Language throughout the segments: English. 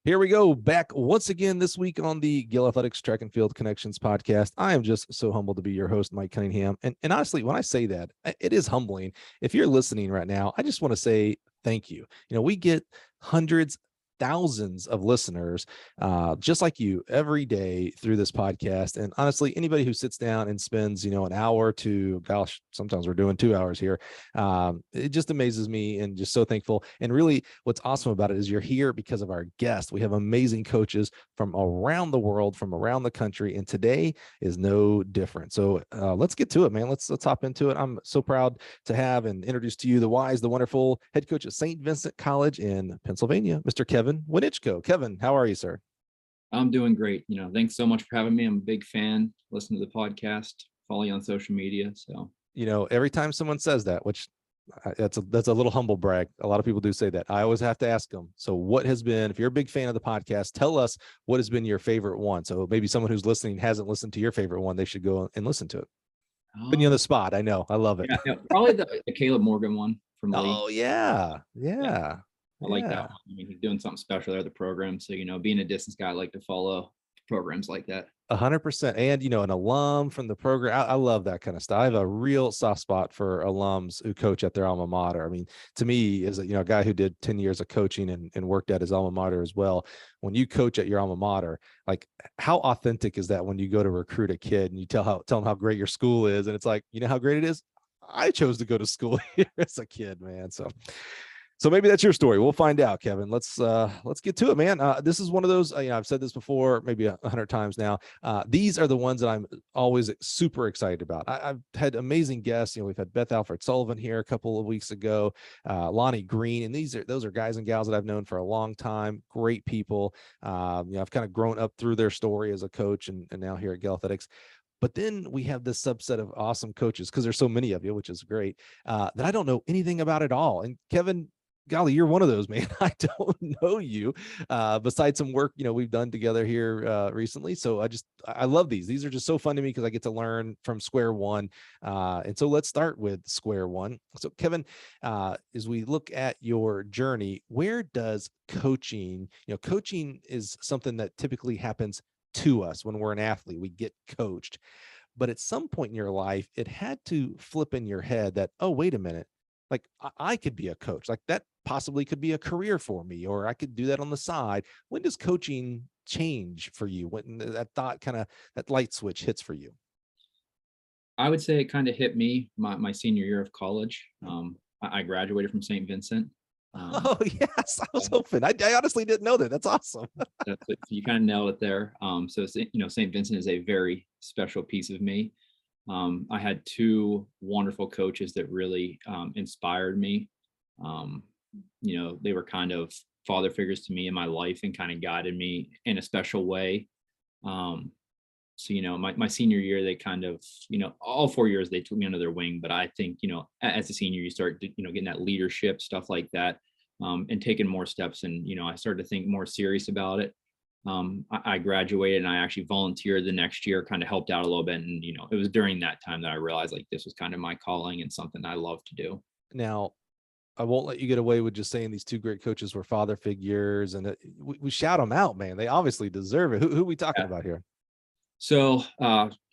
Here we go, back once again this week on the Gill Athletics Track and Field Connections podcast. I am just so humbled to be your host, Mike Cunningham. And honestly, when I say that, it is humbling. If you're listening right now, I just want to say thank you. We get hundreds, thousands of listeners just like you every day through this podcast. And honestly, anybody who sits down and spends an hour to, gosh, sometimes we're doing 2 hours here, it just amazes me and just so thankful. And really what's awesome about it is you're here because of our guest. We have amazing coaches from around the world, from around the country, and today is no different. So let's get to it, man. Let's hop into it. I'm so proud to have and introduce to you the wise, the wonderful head coach at Saint Vincent College in Pennsylvania, Mr. Kevin Wanichko. Kevin, how are you, sir? I'm doing great. Thanks so much for having me. I'm a big fan. Listen to the podcast, follow you on social media. So, every time someone says that, which that's a little humble brag. A lot of people do say that. I always have to ask them. So what has been, if you're a big fan of the podcast, tell us what has been your favorite one. So maybe someone who's listening hasn't listened to your favorite one. They should go and listen to it. Putting you on the spot. I know. I love it. Yeah, probably the Caleb Morgan one from Lee. Oh yeah. I like that one. He's doing something special there at the program. So, being a distance guy, I like to follow programs like that. 100%. And, an alum from the program. I love that kind of stuff. I have a real soft spot for alums who coach at their alma mater. To me, as a guy who did 10 years of coaching and worked at his alma mater as well, when you coach at your alma mater, like how authentic is that when you go to recruit a kid and you tell them how great your school is? And it's like, how great it is? I chose to go to school here as a kid, man. So maybe that's your story. We'll find out, Kevin. Let's get to it, man. This is one of those, I've said this before, maybe 100 times now. These are the ones that I'm always super excited about. I've had amazing guests. We've had Beth Alfred Sullivan here a couple of weeks ago, Lonnie Green, and those are guys and gals that I've known for a long time. Great people. I've kind of grown up through their story as a coach and now here at Gill Athletics. But then we have this subset of awesome coaches, because there's so many of you, which is great, that I don't know anything about at all. And Kevin, golly, you're one of those, man. I don't know you besides some work, we've done together here recently. So I love these. These are just so fun to me because I get to learn from square one. And so let's start with square one. So Kevin, as we look at your journey, where does coaching, coaching is something that typically happens to us when we're an athlete, we get coached. But at some point in your life, it had to flip in your head that, oh, wait a minute, like I could be a coach, like that possibly could be a career for me, or I could do that on the side. When does coaching change for you? When that thought that light switch hits for you? I would say it kind of hit me my senior year of college. I graduated from Saint Vincent. Oh yes, I was hoping. I honestly didn't know that. That's awesome. You kind of nailed it there. So Saint Vincent is a very special piece of me. I had two wonderful coaches that really inspired me. They were kind of father figures to me in my life and kind of guided me in a special way. My senior year, they kind of, all 4 years they took me under their wing. But I think, as a senior, you start, getting that leadership, stuff like that, and taking more steps. And, I started to think more serious about it. I graduated and I actually volunteered the next year, kind of helped out a little bit. And, it was during that time that I realized like this was kind of my calling and something I love to do. Now, I won't let you get away with just saying these two great coaches were father figures, and we shout them out, man. They obviously deserve it. Who are we talking about here? So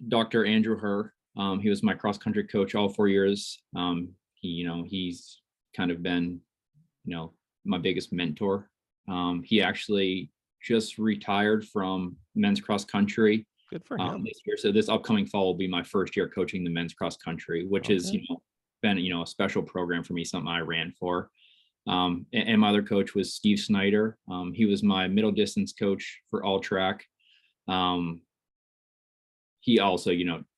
Dr. Andrew Herr, he was my cross country coach all 4 years. He's kind of been, my biggest mentor. He actually just retired from men's cross country. Good for him. This year. So this upcoming fall will be my first year coaching the men's cross country, which is, been, a special program for me, something I ran for. And my other coach was Steve Snyder. He was my middle distance coach for all track. He also,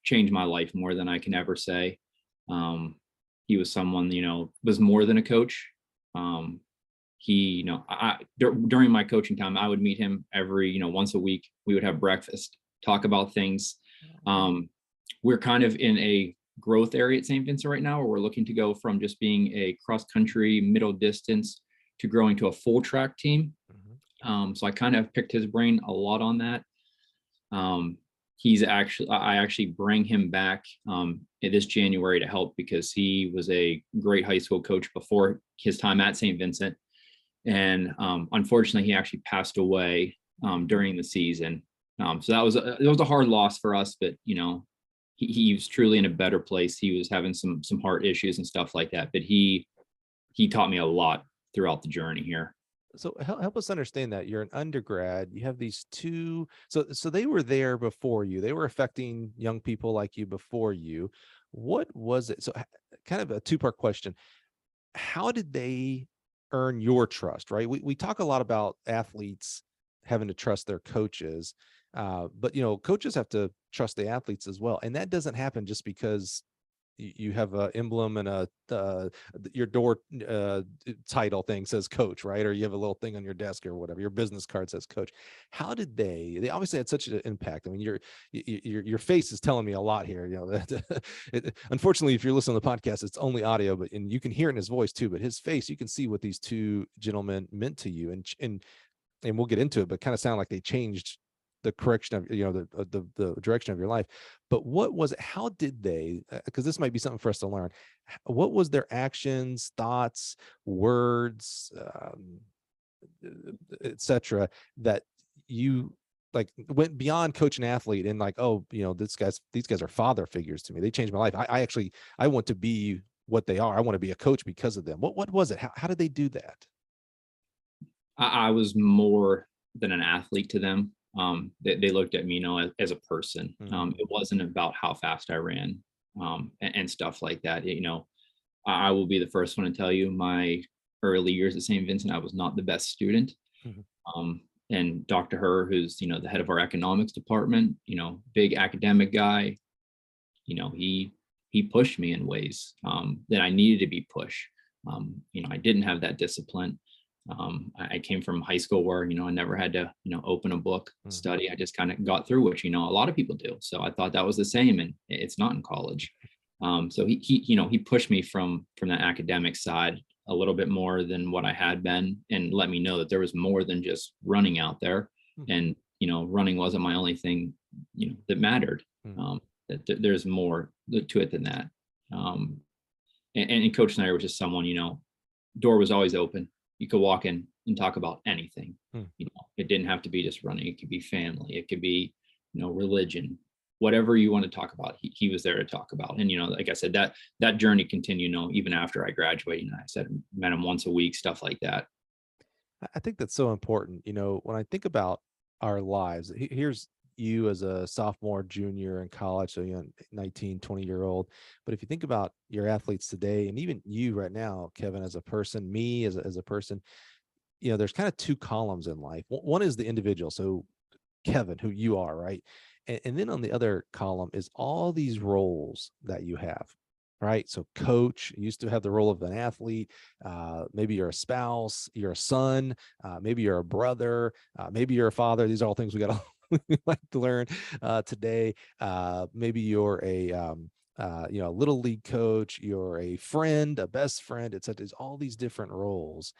changed my life more than I can ever say. He was someone, was more than a coach. During my coaching time, I would meet him every, once a week. We would have breakfast, talk about things. We're kind of in a growth area at Saint Vincent right now, where we're looking to go from just being a cross country middle distance to growing to a full track team. So I kind of picked his brain a lot on that. I actually bring him back this January to help, because he was a great high school coach before his time at Saint Vincent. And unfortunately, he actually passed away during the season. So it was a hard loss for us, but he was truly in a better place. He was having some heart issues and stuff like that, but he taught me a lot throughout the journey here. So help us understand that you're an undergrad. You have these two. So they were there before you. They were affecting young people like you before you. What was it? So kind of a two-part question. How did they earn your trust? Right. We talk a lot about athletes having to trust their coaches, but coaches have to trust the athletes as well, and that doesn't happen just because you have an emblem and your door title thing says coach, right? Or you have a little thing on your desk or whatever, your business card says coach. How did they obviously had such an impact. I mean, your face is telling me a lot here. Unfortunately, if you're listening to the podcast, it's only audio, and you can hear it in his voice too, but his face, you can see what these two gentlemen meant to you. And we'll get into it, but kind of sound like they changed the correction of the direction of your life. But what was it? How did they, because this might be something for us to learn, what was their actions, thoughts, words, etc., that you like went beyond coach and athlete and like, oh, these guys are father figures to me. They changed my life. I want to be what they are. I want to be a coach because of them. What was it? How did they do that? I was more than an athlete to them. They looked at me, as a person. It wasn't about how fast I ran, and stuff like that. I will be the first one to tell you, my early years at Saint Vincent, I was not the best student. And Dr. Herr, who's, the head of our economics department, big academic guy, he pushed me in ways that I needed to be pushed. I didn't have that discipline. I came from high school where, I never had to, open a book, study. I just kind of got through, which, a lot of people do. So I thought that was the same, and it's not in college. So he pushed me from that academic side a little bit more than what I had been, and let me know that there was more than just running out there. And, running wasn't my only thing, that mattered. That there's more to it than that. And Coach Snyder was just someone, door was always open. You could walk in and talk about anything. It didn't have to be just running. It could be family. It could be, religion, whatever you want to talk about. He was there to talk about. And, like I said, that journey continued, even after I graduated. And I said, met him once a week, stuff like that. I think that's so important. When I think about our lives, here's you as a sophomore, junior in college, so 19, 20-year-old. But if you think about your athletes today, and even you right now, Kevin, as a person, me as a person, there's kind of two columns in life. One is the individual. So Kevin, who you are, right? And then on the other column is all these roles that you have. Right. So coach, used to have the role of an athlete. Maybe you're a spouse, you're a son, maybe you're a brother, maybe you're a father. These are all things we got to we like to learn today. Maybe you're a little league coach, you're a friend, a best friend, etc. There's all these different roles.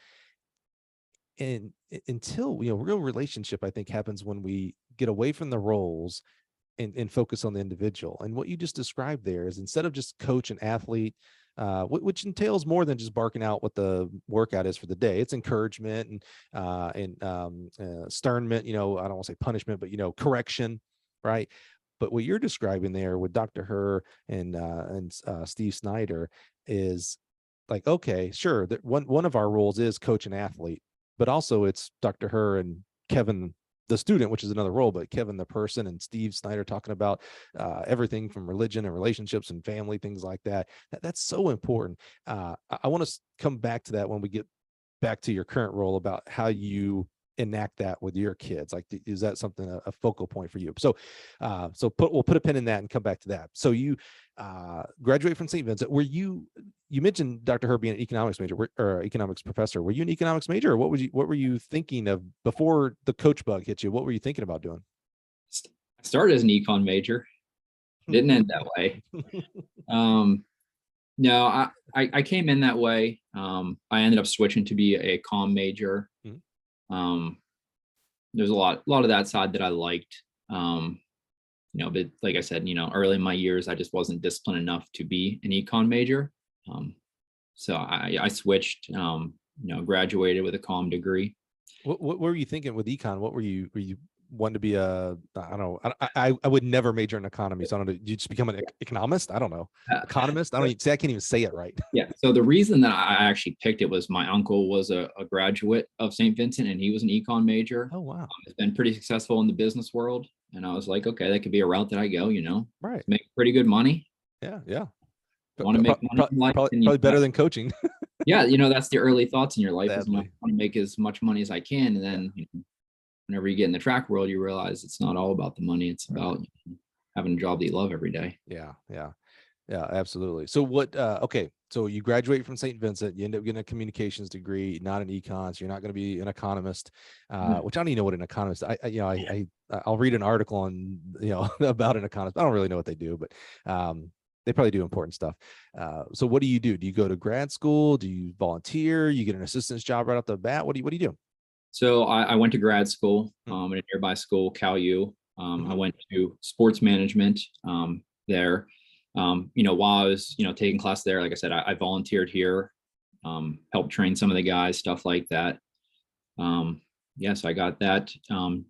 And until real relationship, I think, happens when we get away from the roles and focus on the individual. And what you just described there is, instead of just coach and athlete, which entails more than just barking out what the workout is for the day. It's encouragement and sternment, I don't want to say punishment, but, correction, right? But what you're describing there with Dr. Herr and Steve Snyder is like, okay, sure, that one of our roles is coach and athlete, but also it's Dr. Herr and Kevin the student, which is another role, but Kevin the person and Steve Snyder talking about everything from religion and relationships and family, things like that. That's so important. I want to come back to that when we get back to your current role, about how you enact that with your kids. Like, is that something, a focal point for you? So we'll put a pin in that and come back to that. So you graduate from St. Vincent. Were you mentioned Dr. Herr being an economics major or economics professor. Were you an economics major, or what were you thinking of before the coach bug hit you? What were you thinking about doing? I started as an econ major. Didn't end that way. No, I came in that way. I ended up switching to be a comm major. There's a lot of that side that I liked. But like I said, early in my years, I just wasn't disciplined enough to be an econ major. So I switched. graduated with a comm degree. What were you thinking with econ? Were you wanting to be a, I don't know. I would never major in economy. So I don't know. Did you just become an economist? I don't know. Uh, Economist? I don't even say, I can't even say it right. Yeah. So the reason that I actually picked it was my uncle was a graduate of Saint Vincent, and he was an econ major. Oh, wow. Has been pretty successful in the business world. And I was like, okay, that could be a route that I go, Right. make pretty good money. Yeah. Yeah. Want to make money in life. Probably better than coaching. Yeah. That's the early thoughts in your life is, I Sadly. want to make as much money as I can. And then, whenever you get in the track world, you realize it's not all about the money. It's about having a job that you love every day. Yeah. Yeah. Yeah, absolutely. So okay. So you graduate from St. Vincent, you end up getting a communications degree, not an econ. So you're not going to be an economist, which I don't even know what an economist, I'll read an article on, about an economist. I don't really know what they do, but they probably do important stuff. So what do you do? Do you go to grad school? Do you volunteer? You get an assistant's job right off the bat? What do you do? So I went to grad school at a nearby school, Cal U. I went to sports management there. While I was, taking class there, like I said, I volunteered here, helped train some of the guys, stuff like that. So I got that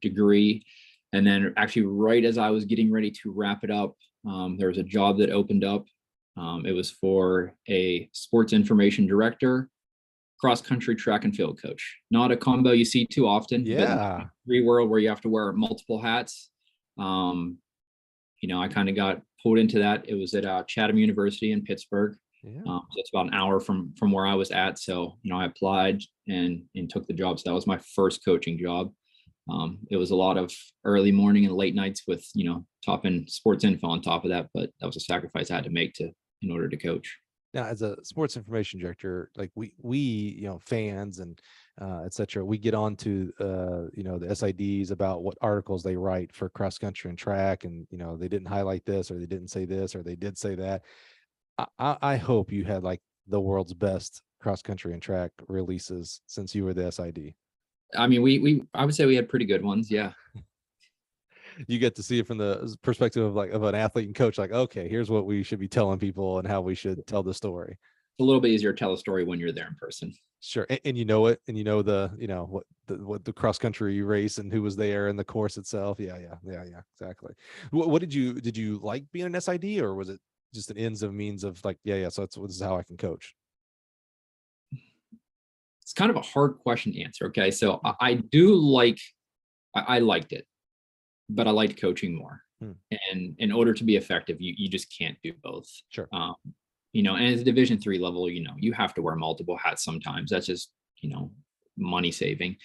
degree. And then actually right as I was getting ready to wrap it up, there was a job that opened up. It was for a sports information director, cross-country track and field coach. Not a combo you see too often. Yeah. But free world where you have to wear multiple hats. I kind of got pulled into that. It was at Chatham University in Pittsburgh. Yeah. So it's about an hour from where I was at. So, I applied and took the job. So that was my first coaching job. It was a lot of early morning and late nights with, topping sports info on top of that. But that was a sacrifice I had to make in order to coach. Now, as a sports information director, like we fans and et cetera, we get on to the SIDs about what articles they write for cross country and track, and they didn't highlight this, or they didn't say this, or they did say that. I hope you had like the world's best cross country and track releases since you were the SID. I mean, I would say we had pretty good ones. Yeah. You get to see it from the perspective of an athlete and coach, like, okay, here's what we should be telling people and how we should tell the story. A little bit easier to tell a story when you're there in person. Sure. And you know it, and what the cross country race and who was there and the course itself. Yeah. Exactly. What did you like being an SID, or was it just an ends of means of like, so this is how I can coach? It's kind of a hard question to answer. Okay. So I liked it, but I liked coaching more. And in order to be effective, you just can't do both. Sure. And at the Division III level, you have to wear multiple hats sometimes. That's just, money saving.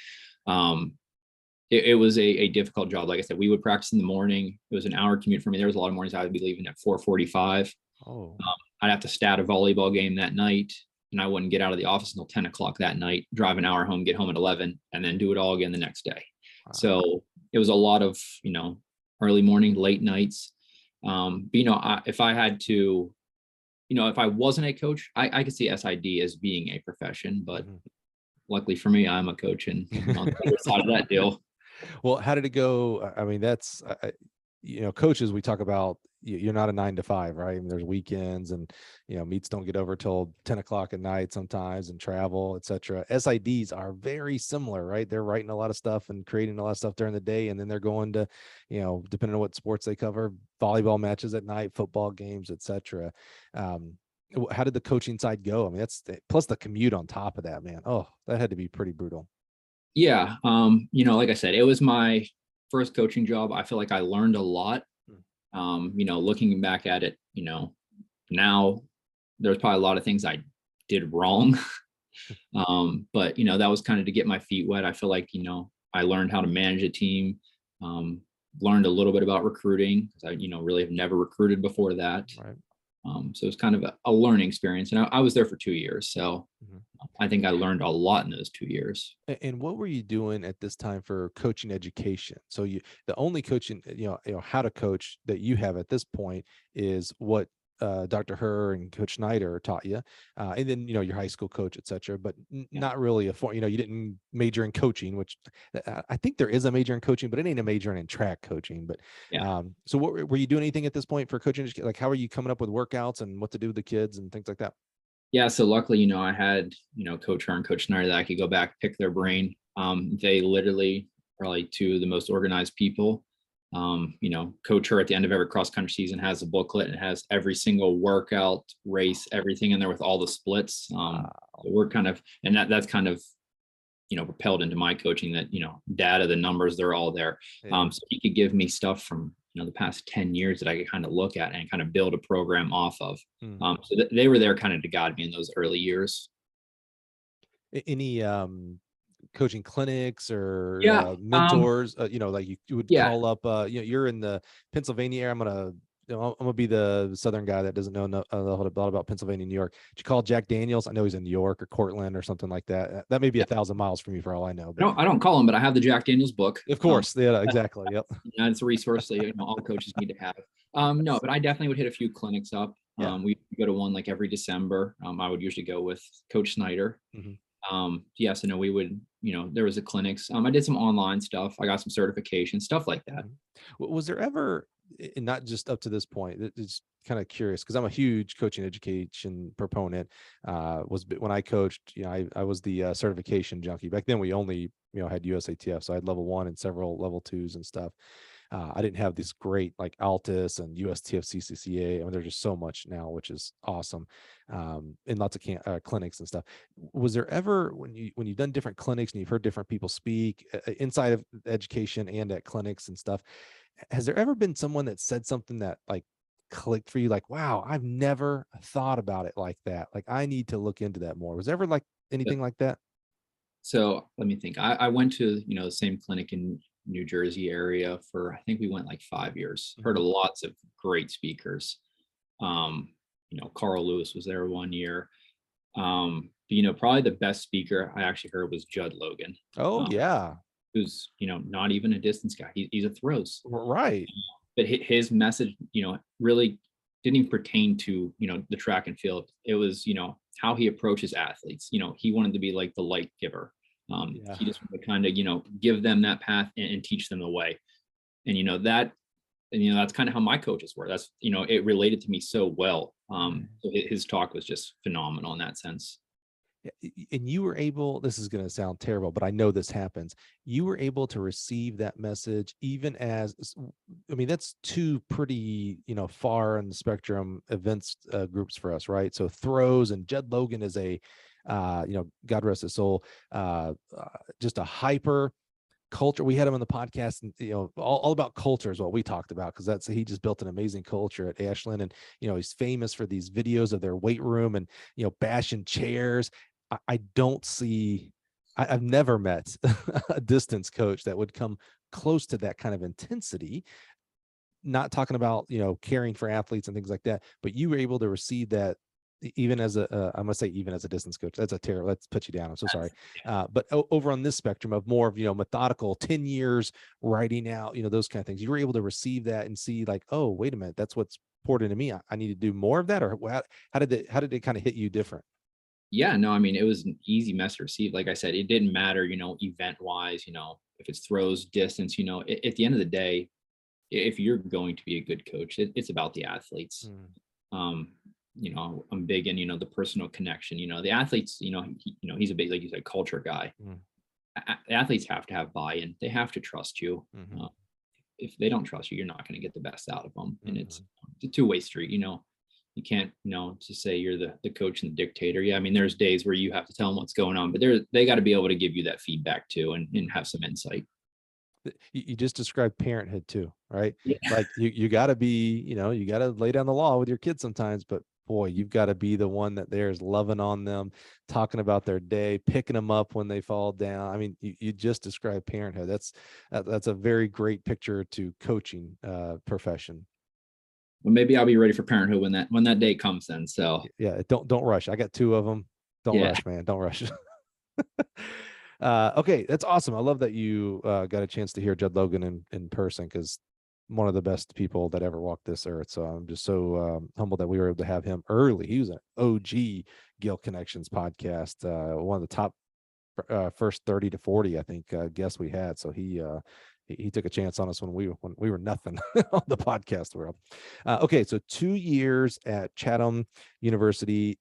It was a difficult job. Like I said, we would practice in the morning. It was an hour commute for me. There was a lot of mornings I would be leaving at 4:45. Oh. I'd have to stat a volleyball game that night, and I wouldn't get out of the office until 10 o'clock that night, drive an hour home, get home at 11, and then do it all again the next day. Wow. So it was a lot of, early morning, late nights. If I had to, if I wasn't a coach, I could see SID as being a profession, but luckily for me, I'm a coach and on the other side of that deal. Well, how did it go? I mean, that's, coaches, we talk about, you're not a 9 to 5, right? I mean, there's weekends and, meets don't get over till 10 o'clock at night sometimes, and travel, et cetera. SIDs are very similar, right? They're writing a lot of stuff and creating a lot of stuff during the day. And then they're going to, depending on what sports they cover, volleyball matches at night, football games, et cetera. How did the coaching side go? I mean, that's plus the commute on top of that, man. Oh, that had to be pretty brutal. Yeah. Like I said, it was my first coaching job. I feel like I learned a lot. Looking back at it, now there's probably a lot of things I did wrong. But that was kind of to get my feet wet. I feel like, I learned how to manage a team, learned a little bit about recruiting, because I, really have never recruited before that. Right. So it's kind of a learning experience. And I was there for 2 years. So I think I learned a lot in those 2 years. And what were you doing at this time for coaching education? So the only coaching, how to coach that you have at this point is what Dr. Herr and Coach Snyder taught you. And then, your high school coach, et cetera, but not really you didn't major in coaching, which I think there is a major in coaching, but it ain't a major in track coaching. But so what were you doing anything at this point for coaching? Like, how are you coming up with workouts and what to do with the kids and things like that? Yeah, so luckily, I had, Coach Herr and Coach Snyder that I could go back, pick their brain. They literally are like two of the most organized people. Coach Herr at the end of every cross country season has a booklet and it has every single workout, race, everything in there with all the splits. Wow. So we're kind of, and that's kind of, propelled into my coaching that, data, the numbers, they're all there. Yeah. So he could give me stuff from, the past 10 years that I could kind of look at and kind of build a program off of. So they were there kind of to guide me in those early years. Any coaching clinics or Yeah. mentors, like you would Yeah. call up, you're in the Pennsylvania area. I'm gonna be the Southern guy that doesn't know a lot about Pennsylvania, New York. Did you call Jack Daniels? I know he's in New York or Cortland or something like that. That may be 1,000 miles from you for all I know, but I don't call him, but I have the Jack Daniels book. of course. Yeah, exactly. Yep. It's a resource that all coaches need to have. No, but I definitely would hit a few clinics up. Yeah. We go to one like every December. I would usually go with Coach Snyder. Yeah, so no, we would, there was a clinics. I did some online stuff. I got some certification, stuff like that. Was there ever, and not just up to this point, it's kind of curious because I'm a huge coaching education proponent. Was when I coached, I was the certification junkie. Back then we only, had USATF. So I had level 1 and several level 2s and stuff. I didn't have these great like Altus and USTF CCCA. I mean, there's just so much now, which is awesome. And lots of clinics and stuff. Was there ever, when you've done different clinics and you've heard different people speak inside of education and at clinics and stuff, has there ever been someone that said something that like clicked for you? Like, wow, I've never thought about it like that. Like I need to look into that more. Was there ever like anything like that? So let me think. I went to, the same clinic in New Jersey area for, I think we went like 5 years. Heard of lots of great speakers. Carl Lewis was there 1 year. But, probably the best speaker I actually heard was Judd Logan. Oh yeah. Who's, not even a distance guy. He's a throws. Right. But his message, really didn't even pertain to, the track and field. It was, how he approaches athletes. He wanted to be like the light giver. He just wanted to kind of, give them that path and teach them the way. And, that's kind of how my coaches were. That's, it related to me so well. So his talk was just phenomenal in that sense. And you were able, this is going to sound terrible, but I know this happens. You were able to receive that message, even as, I mean, that's two pretty, far in the spectrum events groups for us, right? So throws, and Judd Logan is a, God rest his soul, just a hyper culture. We had him on the podcast, and all about culture is what we talked about, because he just built an amazing culture at Ashland. And he's famous for these videos of their weight room and bashing chairs. I don't see, I've never met a distance coach that would come close to that kind of intensity. Not talking about caring for athletes and things like that, but you were able to receive that even as I'm gonna say even as a distance coach. That's a terrible, let's put you down, I'm so sorry. But over on this spectrum of more of methodical 10 years writing out those kind of things, you were able to receive that and see like, oh wait a minute, that's what's poured into me. I need to do more of that. Or how did it kind of hit you different? Yeah, no, I mean, it was an easy mess to receive. Like I said, it didn't matter, event wise, if it's throws, distance, at the end of the day, if you're going to be a good coach, it's about the athletes. I'm big in, the personal connection, the athletes, he's a big, like you said, culture guy. The athletes have to have buy-in. They have to trust you. If they don't trust you, you're not going to get the best out of them. And it's a two-way street. You can't, just say you're the coach and the dictator. Yeah, I mean, there's days where you have to tell them what's going on, but they got to be able to give you that feedback too, and have some insight. You just described parenthood too, right? Yeah. Like you got to be, you got to lay down the law with your kids sometimes, but boy, you've got to be the one that there's loving on them, talking about their day, picking them up when they fall down. I mean, you just described parenthood. That's a very great picture to coaching profession. Well, maybe I'll be ready for parenthood when that day comes then. So yeah, don't rush. I got 2 of them. Don't rush, man. Don't rush. Okay, that's awesome. I love that you got a chance to hear Judd Logan in person, because one of the best people that ever walked this earth. So I'm just so humbled that we were able to have him early. He was an OG Gill Connections podcast, one of the top first 30 to 40, I think, guests we had. So he took a chance on us when we were nothing on the podcast world. Okay, so 2 years at Chatham University.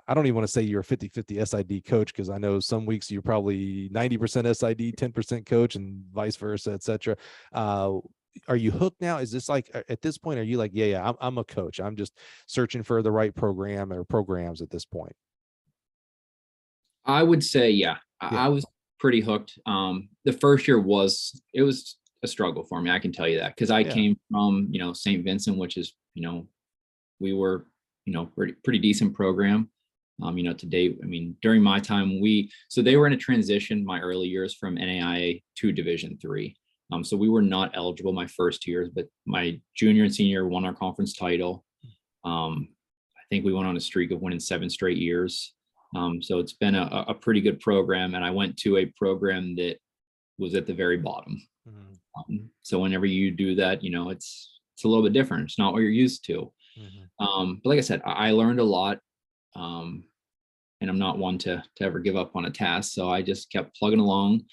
I don't even want to say you're a 50-50 SID coach, because I know some weeks you're probably 90% SID, 10% coach, and vice versa, et cetera. Are you hooked now? Is this like, at this point, are you like, yeah, I'm a coach, I'm just searching for the right program or programs at this point? I would say, yeah, Yeah. I was pretty hooked. The first year it was a struggle for me. I can tell you that, because I Yeah. came from, Saint Vincent, which is, we were, pretty decent program. To date, I mean, during my time, so they were in a transition my early years from NAIA to Division III. So we were not eligible my first years, but my junior and senior won our conference title. I think we went on a streak of winning 7 straight years. So it's been a pretty good program, and I went to a program that was at the very bottom. So whenever you do that, it's a little bit different. It's not what you're used to. But like I said, I learned a lot, and I'm not one to ever give up on a task. So I just kept plugging along.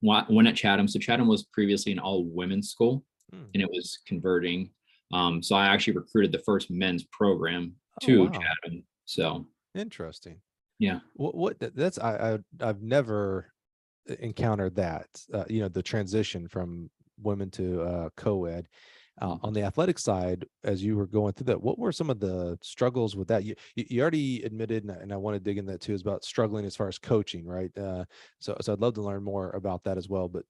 When at Chatham, so Chatham was previously an all women's school, and it was converting. So I actually recruited the first men's program to Chatham. So Interesting. Yeah. I've never encountered that, the transition from women to co-ed. On the athletic side, as you were going through that, what were some of the struggles with that? You already admitted, and I want to dig in that too, is about struggling as far as coaching, right? So I'd love to learn more about that as well. But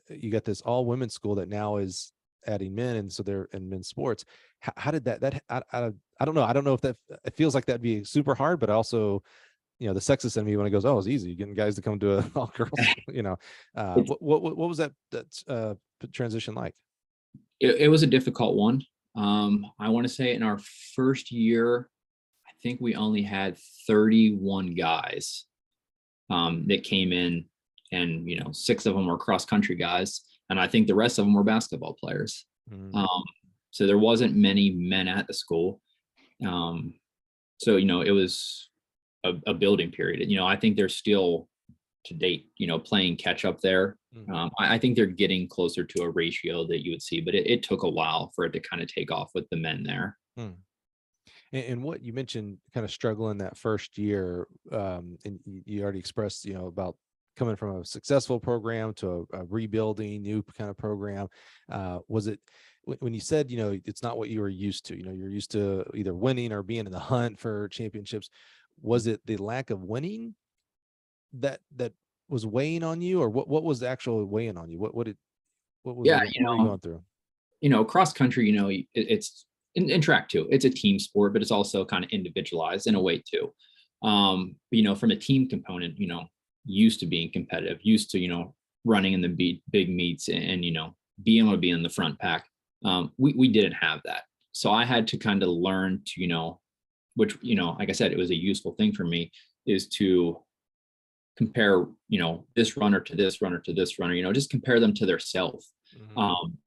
you got this all women's school that now is adding men, and so they're in men's sports. How did I don't know. I don't know if that, it feels like that'd be super hard, but also, the sexist in me when it goes, oh, it's easy getting guys to come to a all girls, what was that transition like? It was a difficult one. I want to say in our first year, I think we only had 31 guys that came in, and 6 of them were cross country guys, and I think the rest of them were basketball players. So there wasn't many men at the school. So it was a building period. I think they're still, to date, playing catch up there. I think they're getting closer to a ratio that you would see, but it took a while for it to kind of take off with the men there. And what you mentioned, kind of struggling that first year, and you already expressed, about coming from a successful program to a rebuilding new kind of program. Was it, when you said, it's not what you were used to, you're used to either winning or being in the hunt for championships. Was it the lack of winning that was weighing on you, or what was the actual weighing on you? What was what were you going through? Cross country, it's in track too. It's a team sport, but it's also kind of individualized in a way too. From a team component, used to being competitive, used to, running in the big meets, and, being able to be in the front pack. We didn't have that. So I had to kind of learn to, which, like I said, it was a useful thing for me, is to compare, this runner to this runner to this runner, just compare them to their self,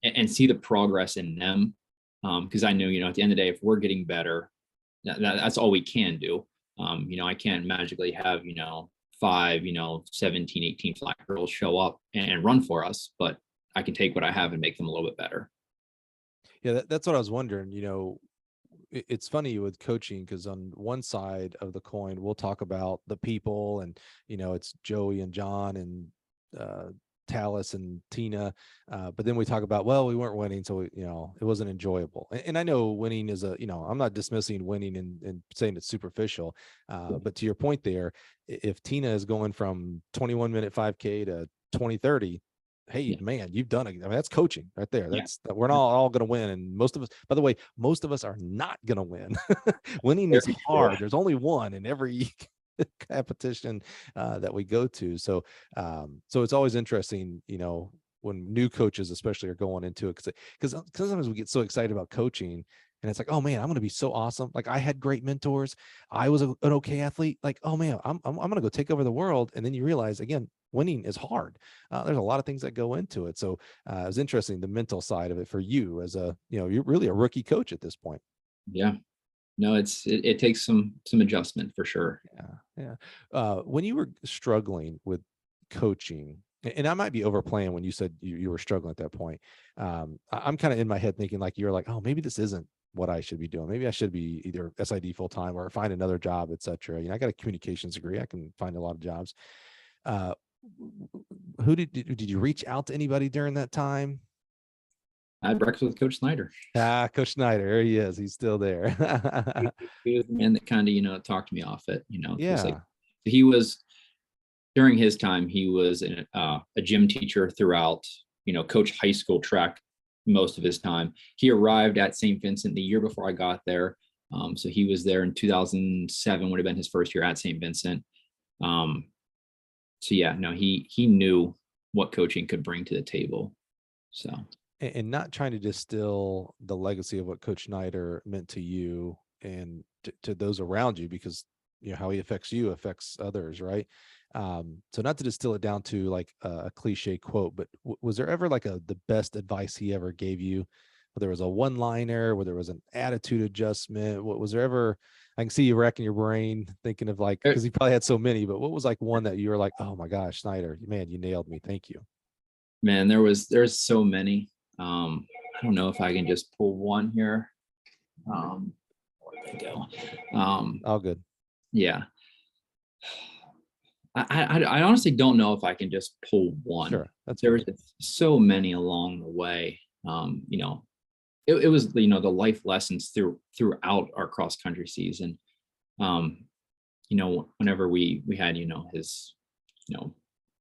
and see the progress in them. Because I knew, at the end of the day, if we're getting better, that's all we can do. I can't magically have, 5, 17, 18 flat girls show up and run for us, but I can take what I have and make them a little bit better. Yeah, that's what I was wondering. It's funny with coaching, because on one side of the coin, we'll talk about the people, and it's Joey and John and Talus and Tina, but then we talk about, well, we weren't winning, so it wasn't enjoyable. And I know winning is I'm not dismissing winning and saying it's superficial, but to your point there, if Tina is going from 21-minute 5K to 20-30, hey, man, you've done it. I mean, that's coaching right there. We're not all going to win. And most of us, by the way, most of us are not going to win. Winning is hard. There's only one in every competition that we go to. So it's always interesting, when new coaches especially are going into it, because sometimes we get so excited about coaching, and it's like, oh man, I'm going to be so awesome. Like, I had great mentors. I was an okay athlete. Like, oh man, I'm going to go take over the world. And then you realize, again, winning is hard. There's a lot of things that go into it. So it was interesting, the mental side of it for you as you're really a rookie coach at this point. Yeah. No, it takes some adjustment for sure. Yeah. When you were struggling with coaching, and I might be overplaying when you said you were struggling at that point, I'm kind of in my head thinking like, you're like, oh, maybe this isn't what I should be doing. Maybe I should be either SID full time or find another job, etc. I got a communications degree. I can find a lot of jobs. Who did you reach out to anybody during that time? I had breakfast with Coach Snyder. Coach Snyder, there he is. He's still there. He was the man that kind of, talked me off it, Yeah. like he was, during his time, he was a gym teacher throughout, coach high school track most of his time. He arrived at Saint Vincent the year before I got there. So he was there in 2007, would have been his first year at Saint Vincent. So yeah, no, he knew what coaching could bring to the table. So, and not trying to distill the legacy of what Coach Snyder meant to you and to those around you, because how he affects you affects others, right? So not to distill it down to like a cliche quote, but was there ever like the best advice he ever gave you? Whether it was a one-liner, whether it was an attitude adjustment, what was there ever? I can see you racking your brain thinking of like, because he probably had so many, but what was like one that you were like, oh my gosh, Snyder, man, you nailed me. Thank you. Man, there's so many. I don't know if I can just pull one here. Where did I go? All good. Yeah. I honestly don't know if I can just pull one. Sure, there's so many along the way. It was the life lessons throughout our cross country season. Whenever we had his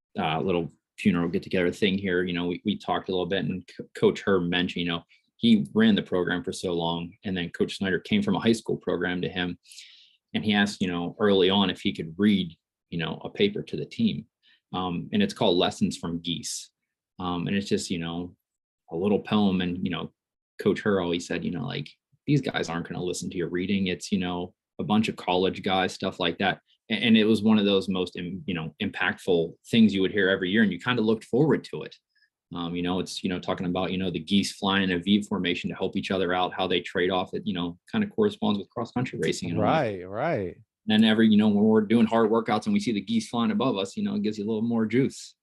little funeral get together thing here, we talked a little bit, and Coach Herb mentioned he ran the program for so long, and then Coach Snyder came from a high school program to him, and he asked early on if he could read a paper to the team, and it's called Lessons from Geese, and it's just a little poem, and Coach Herr always said like, these guys aren't going to listen to your reading. It's a bunch of college guys, stuff like that. And it was one of those most impactful things you would hear every year, and you kind of looked forward to it. It's talking about the geese flying in a V formation to help each other out, how they trade off. It kind of corresponds with cross country racing. Right. And then when we're doing hard workouts and we see the geese flying above us, it gives you a little more juice.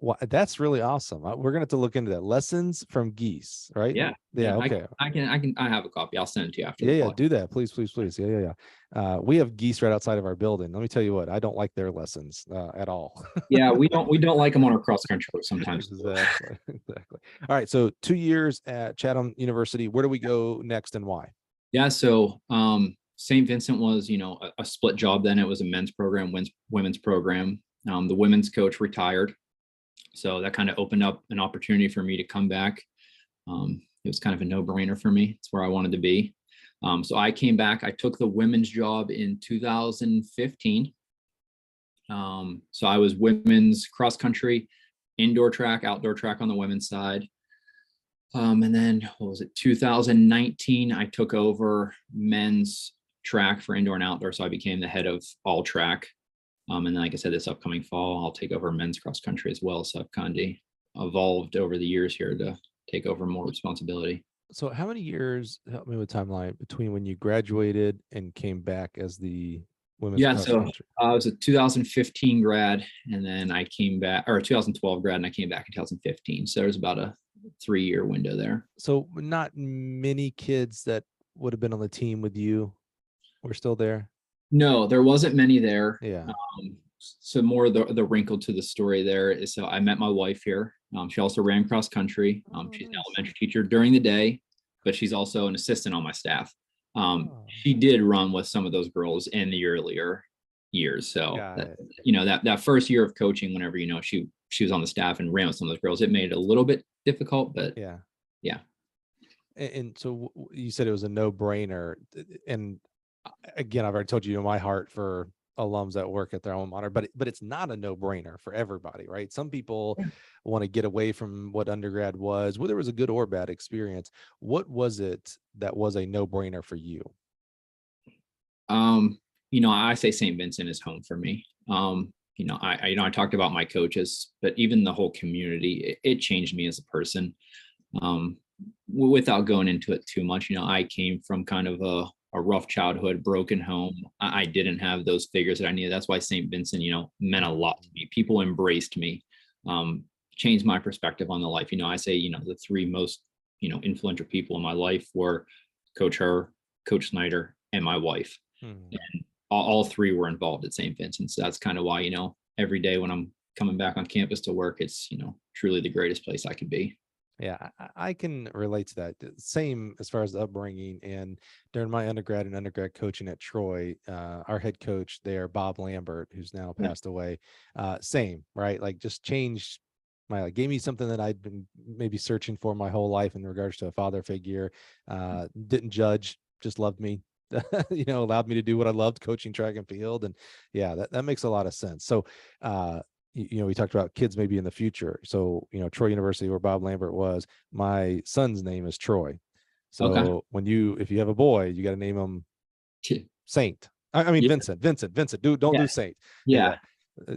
Well, that's really awesome. We're gonna have to look into that. Lessons from Geese, right? Yeah. Okay. I have a copy. I'll send it to you after. Yeah. Do that, please. Yeah. We have geese right outside of our building. Let me tell you what, I don't like their lessons at all. Yeah, we don't like them on our cross country sometimes. Exactly. All right. So 2 years at Chatham University. Where do we go next, and why? Yeah. So St. Vincent was a split job. Then it was a men's program, women's program. The women's coach retired, so that kind of opened up an opportunity for me to come back. It was kind of a no-brainer for me. It's where I wanted to be. So I came back. I took the women's job in 2015. So I was women's cross country, indoor track, outdoor track on the women's side. And then 2019, I took over men's track for indoor and outdoor. So I became the head of all track. And then, like I said, this upcoming fall, I'll take over men's cross country as well. So I've kind of evolved over the years here to take over more responsibility. So how many years, help me with timeline, between when you graduated and came back as the women's cross country? I was a 2015 grad, and then I came back, or 2012 grad, and I came back in 2015. So there's about a 3-year window there. So not many kids that would have been on the team with you were still there? No, there wasn't many there. Yeah. So more the wrinkle to the story there is, so I met my wife here. She also ran cross country. She's an elementary teacher during the day, but she's also an assistant on my staff. She did run with some of those girls in the earlier years. So that first year of coaching, whenever she was on the staff and ran with some of those girls, it made it a little bit difficult, but yeah. And so you said it was a no-brainer, and again, I've already told you, my heart for alums that work at their alma mater, but it's not a no-brainer for everybody, right? Some people want to get away from what undergrad was, whether it was a good or bad experience. What was it that was a no-brainer for you? I say St. Vincent is home for me. I talked about my coaches, but even the whole community, it changed me as a person. Without going into it too much, I came from kind of a rough childhood, broken home. I didn't have those figures that I needed. That's why St. Vincent, meant a lot to me. People embraced me, changed my perspective on the life. I say, the 3 most influential people in my life were Coach Snyder, and my wife. And all three were involved at St. Vincent. So that's kind of why, every day when I'm coming back on campus to work, it's, truly the greatest place I could be. Yeah, I can relate to that. Same as far as the upbringing. And during my undergrad and undergrad coaching at Troy, our head coach there, Bob Lambert, who's now passed away, same, right? Like just changed gave me something that I'd been maybe searching for my whole life in regards to a father figure. Didn't judge, just loved me. Allowed me to do what I loved, coaching track and field. And yeah, that makes a lot of sense. So we talked about kids maybe in the future. So, Troy University, where Bob Lambert was, my son's name is Troy. So Okay. if you have a boy, you got to name him Saint. I mean, Yeah. Vincent, don't do Saint. Yeah.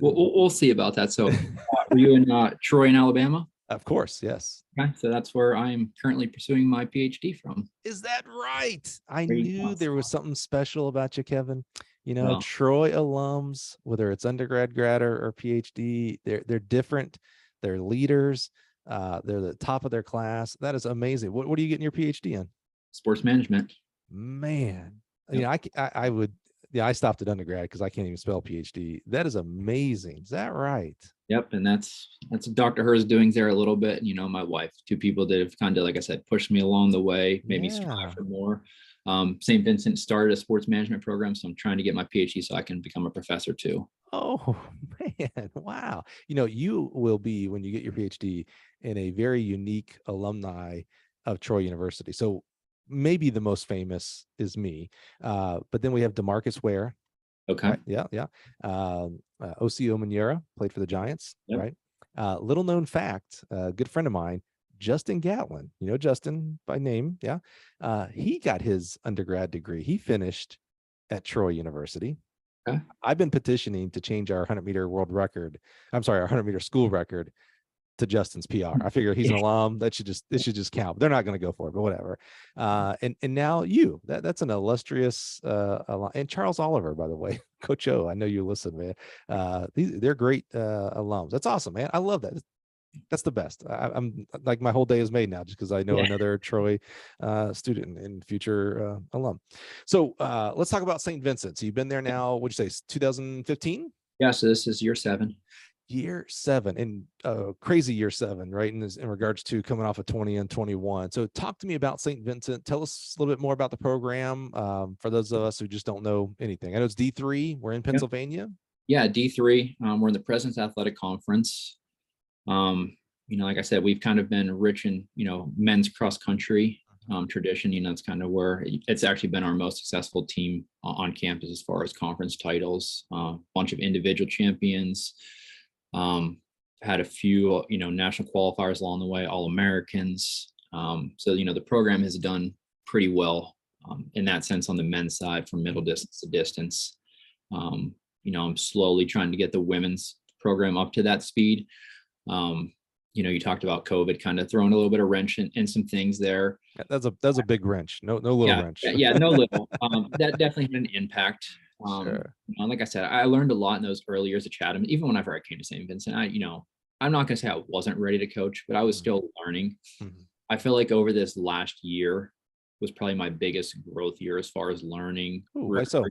We'll see about that. So were you in Troy in Alabama? Of course. Yes. Okay. So that's where I'm currently pursuing my PhD from. Is that right? I There you knew go. there was something special about you, Kevin. Well, Troy alums, whether it's undergrad, grad, or PhD, they're different. They're leaders. They're the top of their class. That is amazing. What are you getting your PhD in? sports management. Man, Yep. I would. Yeah, I stopped at undergrad because I can't even spell PhD. That is amazing. Is that right? Yep. And that's Dr. Herr's doings there a little bit. My wife, two people that have kind of, like I said, pushed me along the way, made me strive for more. St. Vincent started a sports management program, so I'm trying to get my PhD so I can become a professor too. Oh man, wow. You will be, when you get your PhD, in a very unique alumni of Troy University. So maybe the most famous is me. But then we have DeMarcus Ware. Okay. Right? Yeah. O.C. Omenyiora played for the Giants. Yep. Right. Little known fact, a good friend of mine, Justin Gatlin, Justin by name. Yeah. He got his undergrad degree. He finished at Troy University. Okay. I've been petitioning to change our 100-meter world record. I'm sorry, our 100-meter school record to Justin's PR. I figure he's an alum. It should just count. They're not going to go for it, but whatever. And now that's an illustrious and Charles Oliver, by the way, Coach O. I know you listen, man. They're great alums. That's awesome, man. I love that. That's the best. I'm like, my whole day is made now just because I know another Troy student and future alum. So let's talk about St. Vincent. So you've been there now, what'd you say, 2015? Yeah. So this is year 7. Year 7, and crazy year 7, right? In regards to coming off of 20 and 21. So talk to me about St. Vincent. Tell us a little bit more about the program for those of us who just don't know anything. I know it's D3. We're in Pennsylvania. Yeah, D3. We're in the President's Athletic Conference. Like I said, we've kind of been rich in, men's cross country tradition. It's kind of where it's actually been our most successful team on campus as far as conference titles. Bunch of individual champions. Had a few, national qualifiers along the way, all Americans. So, the program has done pretty well in that sense on the men's side from middle distance to distance. I'm slowly trying to get the women's program up to that speed. You talked about COVID kind of throwing a little bit of wrench in some things there. That's a big wrench. No little wrench. Yeah, no little. That definitely had an impact. Sure. Like I said, I learned a lot in those early years of Chatham. Even whenever I came to St. Vincent, I'm not going to say I wasn't ready to coach, but I was still learning. I feel like over this last year was probably my biggest growth year as far as learning. Why so?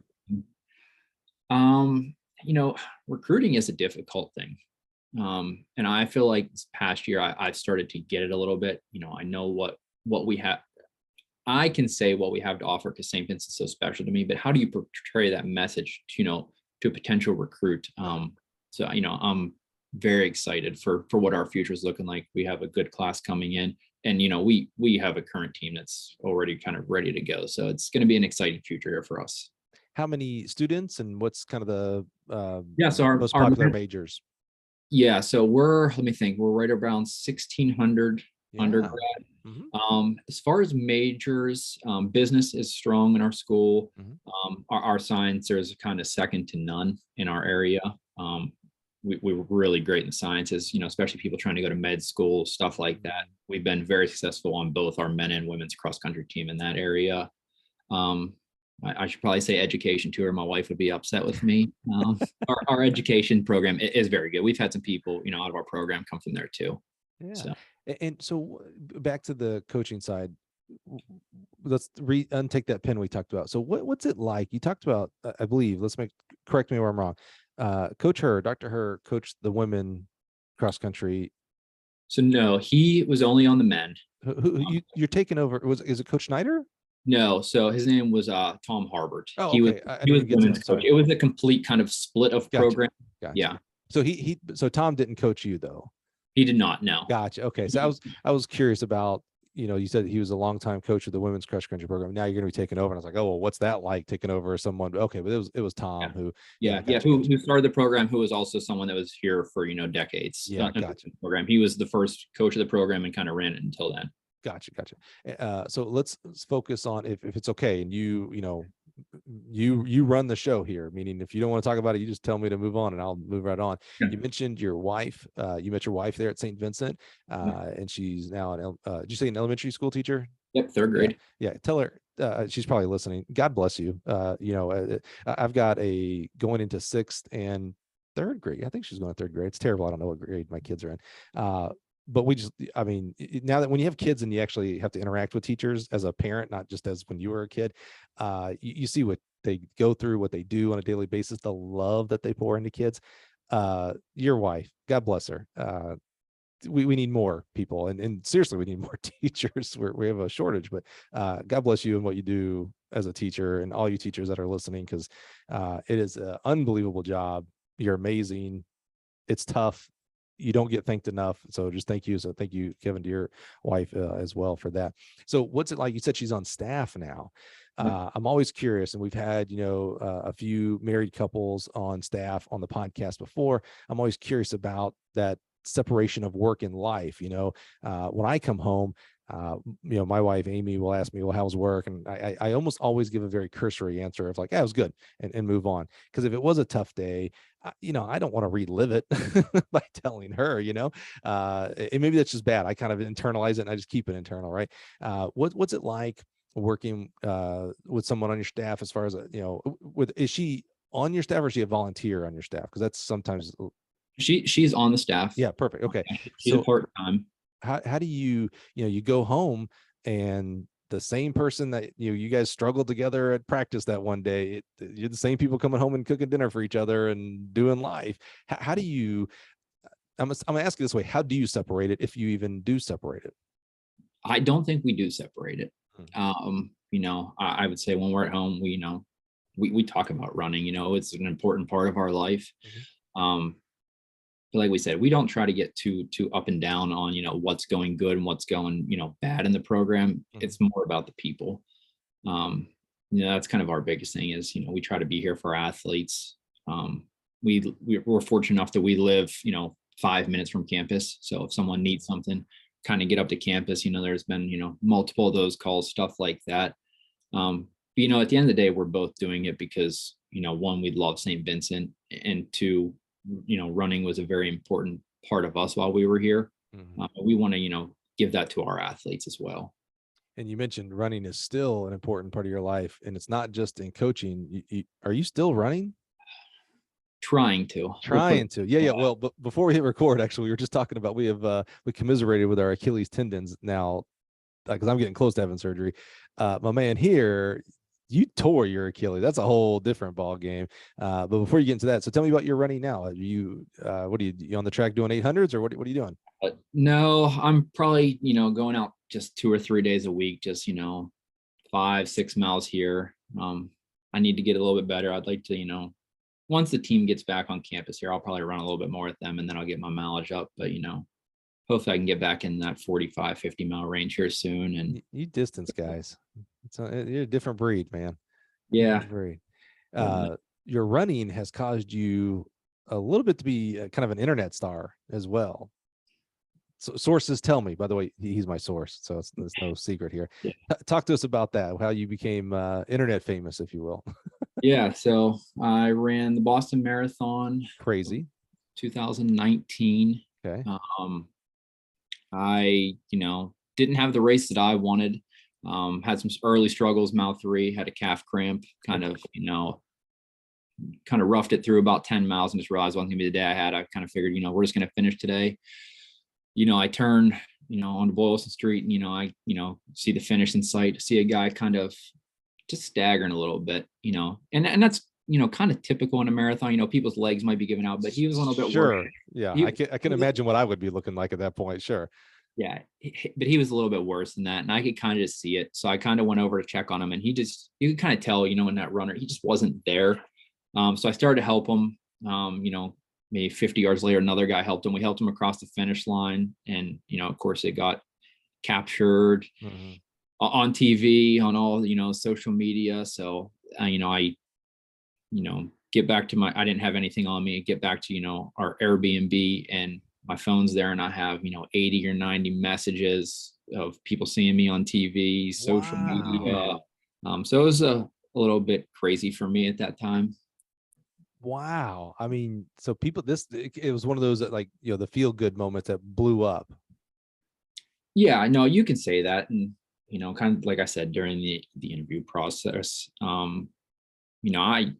Recruiting is a difficult thing. And I feel like this past year I've started to get it a little bit. I know what we have. I can say what we have to offer because St. Vincent's so special to me, but how do you portray that message to a potential recruit? So I'm very excited for what our future is looking like. We have a good class coming in, and we have a current team that's already kind of ready to go. So it's going to be an exciting future here for us. How many students, and what's kind of the so our most popular majors? Yeah, so let me think, we're right around 1,600 undergrad. As far as majors, business is strong in our school. Our science, there's kind of second to none in our area. We were really great in the sciences, especially people trying to go to med school, stuff like that. We've been very successful on both our men and women's cross country team in that area. I should probably say education too, or my wife would be upset with me. Our education program is very good. We've had some people, out of our program come from there too. Yeah. So. And so back to the coaching side, let's untake that pen we talked about. So what's it like? You talked about, I believe, correct me where I'm wrong. Dr. Herr coached the women cross country. So no, he was only on the men. You're taking over. Is it Coach Snyder? No, so his name was Tom Harbert. Oh, He was okay. I he didn't was even get to women's that. coach. Sorry. It was a complete kind of split of Gotcha. program. Gotcha. Yeah. So so Tom didn't coach you though. He did not know. Gotcha. Okay. So I was curious about, you said he was a longtime coach of the women's cross country program. Now you're going to be taking over. And I was like, oh, well, what's that like taking over someone? Okay. But it was Tom who, gotcha. Who started the program, who was also someone that was here for, decades. Yeah. Gotcha. Program. He was the first coach of the program and kind of ran it until then. Gotcha. So let's focus on, if it's okay. And you run the show here, meaning if you don't want to talk about it, you just tell me to move on and I'll move right on. Yeah. You mentioned your wife. You met your wife there at Saint Vincent, and she's now did you say an elementary school teacher? Yep, third grade. Yeah. Tell her she's probably listening. God bless you. I've got going into 6th and 3rd grade. I think she's going to 3rd grade. It's terrible. I don't know what grade my kids are in. But now that when you have kids and you actually have to interact with teachers as a parent, not just as when you were a kid, you see what they go through, what they do on a daily basis, the love that they pour into kids. Your wife, God bless her. We need more people, and seriously, we need more teachers. We have a shortage, but God bless you and what you do as a teacher, and all you teachers that are listening, because it is an unbelievable job. You're amazing. It's tough. You don't get thanked enough. So just thank you. So thank you, Kevin, to your wife as well for that. So what's it like? You said she's on staff now. I'm always curious, and we've had, a few married couples on staff on the podcast before. I'm always curious about that separation of work and life. When I come home, my wife, Amy, will ask me, well, how's work? And I almost always give a very cursory answer of like, yeah, it was good, and move on. Because if it was a tough day, I don't want to relive it by telling her, and maybe that's just bad. I kind of internalize it and I just keep it internal. Right. What's it like working with someone on your staff, as far as, is she on your staff, or is she a volunteer on your staff? Because that's sometimes. She's on the staff. Yeah. Perfect. Okay. She's a part-time. How do you go home, and the same person that you guys struggled together at practice that one day, you're the same people coming home and cooking dinner for each other and doing life. How do you, I'm gonna ask you this way, how do you separate it, if you even do separate it? I don't think we do separate it. I would say when we're at home, we talk about running. It's an important part of our life. But like we said, we don't try to get too up and down on, what's going good and what's going, bad in the program. It's more about the people. That's kind of our biggest thing is, we try to be here for athletes. We're fortunate enough that we live, 5 minutes from campus. So if someone needs something, kind of get up to campus, there's been, multiple of those calls, stuff like that. But, at the end of the day, we're both doing it because, one, we love Saint Vincent, and two, running was a very important part of us while we were here. We want to, give that to our athletes as well. And you mentioned running is still an important part of your life, and it's not just in coaching. Are you still running? Trying to. Yeah. Well, but before we hit record, actually, we were just talking about, we commiserated with our Achilles tendons now, because I'm getting close to having surgery. My man here, you tore your Achilles. That's a whole different ball game. But before you get into that, so tell me about your running now. Are you on the track doing 800s, or what are you doing? No, I'm probably, going out just 2 or 3 days a week, just, 5-6 miles here. I need to get a little bit better. I'd like to, once the team gets back on campus here, I'll probably run a little bit more with them, and then I'll get my mileage up. But, hopefully I can get back in that 45, 50 mile range here soon. And you distance guys, you're a different breed, man. Yeah. Your running has caused you a little bit to be kind of an internet star as well. So sources tell me, by the way, he's my source, so there's no secret here. Yeah. Talk to us about that, how you became internet famous, if you will. Yeah. So I ran the Boston Marathon. Crazy. 2019. Okay. I, didn't have the race that I wanted. Had some early struggles, mile 3, had a calf cramp, kind of roughed it through about 10 miles and just realized it wasn't gonna be the day I had. I kind of figured, we're just going to finish today. I turn, onto Boylston Street, and, I, see the finish in sight, see a guy kind of just staggering a little bit, and that's, kind of typical in a marathon, people's legs might be giving out, but he was a little bit worse. Sure. Yeah. I can imagine what I would be looking like at that point. Sure. Yeah, but he was a little bit worse than that, and I could kind of just see it. So I kind of went over to check on him, and you could kind of tell, in that runner, he just wasn't there. So I started to help him. Maybe 50 yards later, another guy helped him. We helped him across the finish line, and of course, it got captured on TV, on all social media. So I get back to I didn't have anything on me. Get back to our Airbnb, and my phone's there, and I have 80 or 90 messages of people seeing me on TV, social media. So it was a little bit crazy for me at that time. Wow. I mean, so people, it was one of those that, like, the feel good moments that blew up. Yeah, no, you can say that. And, kind of like I said, during the interview process, I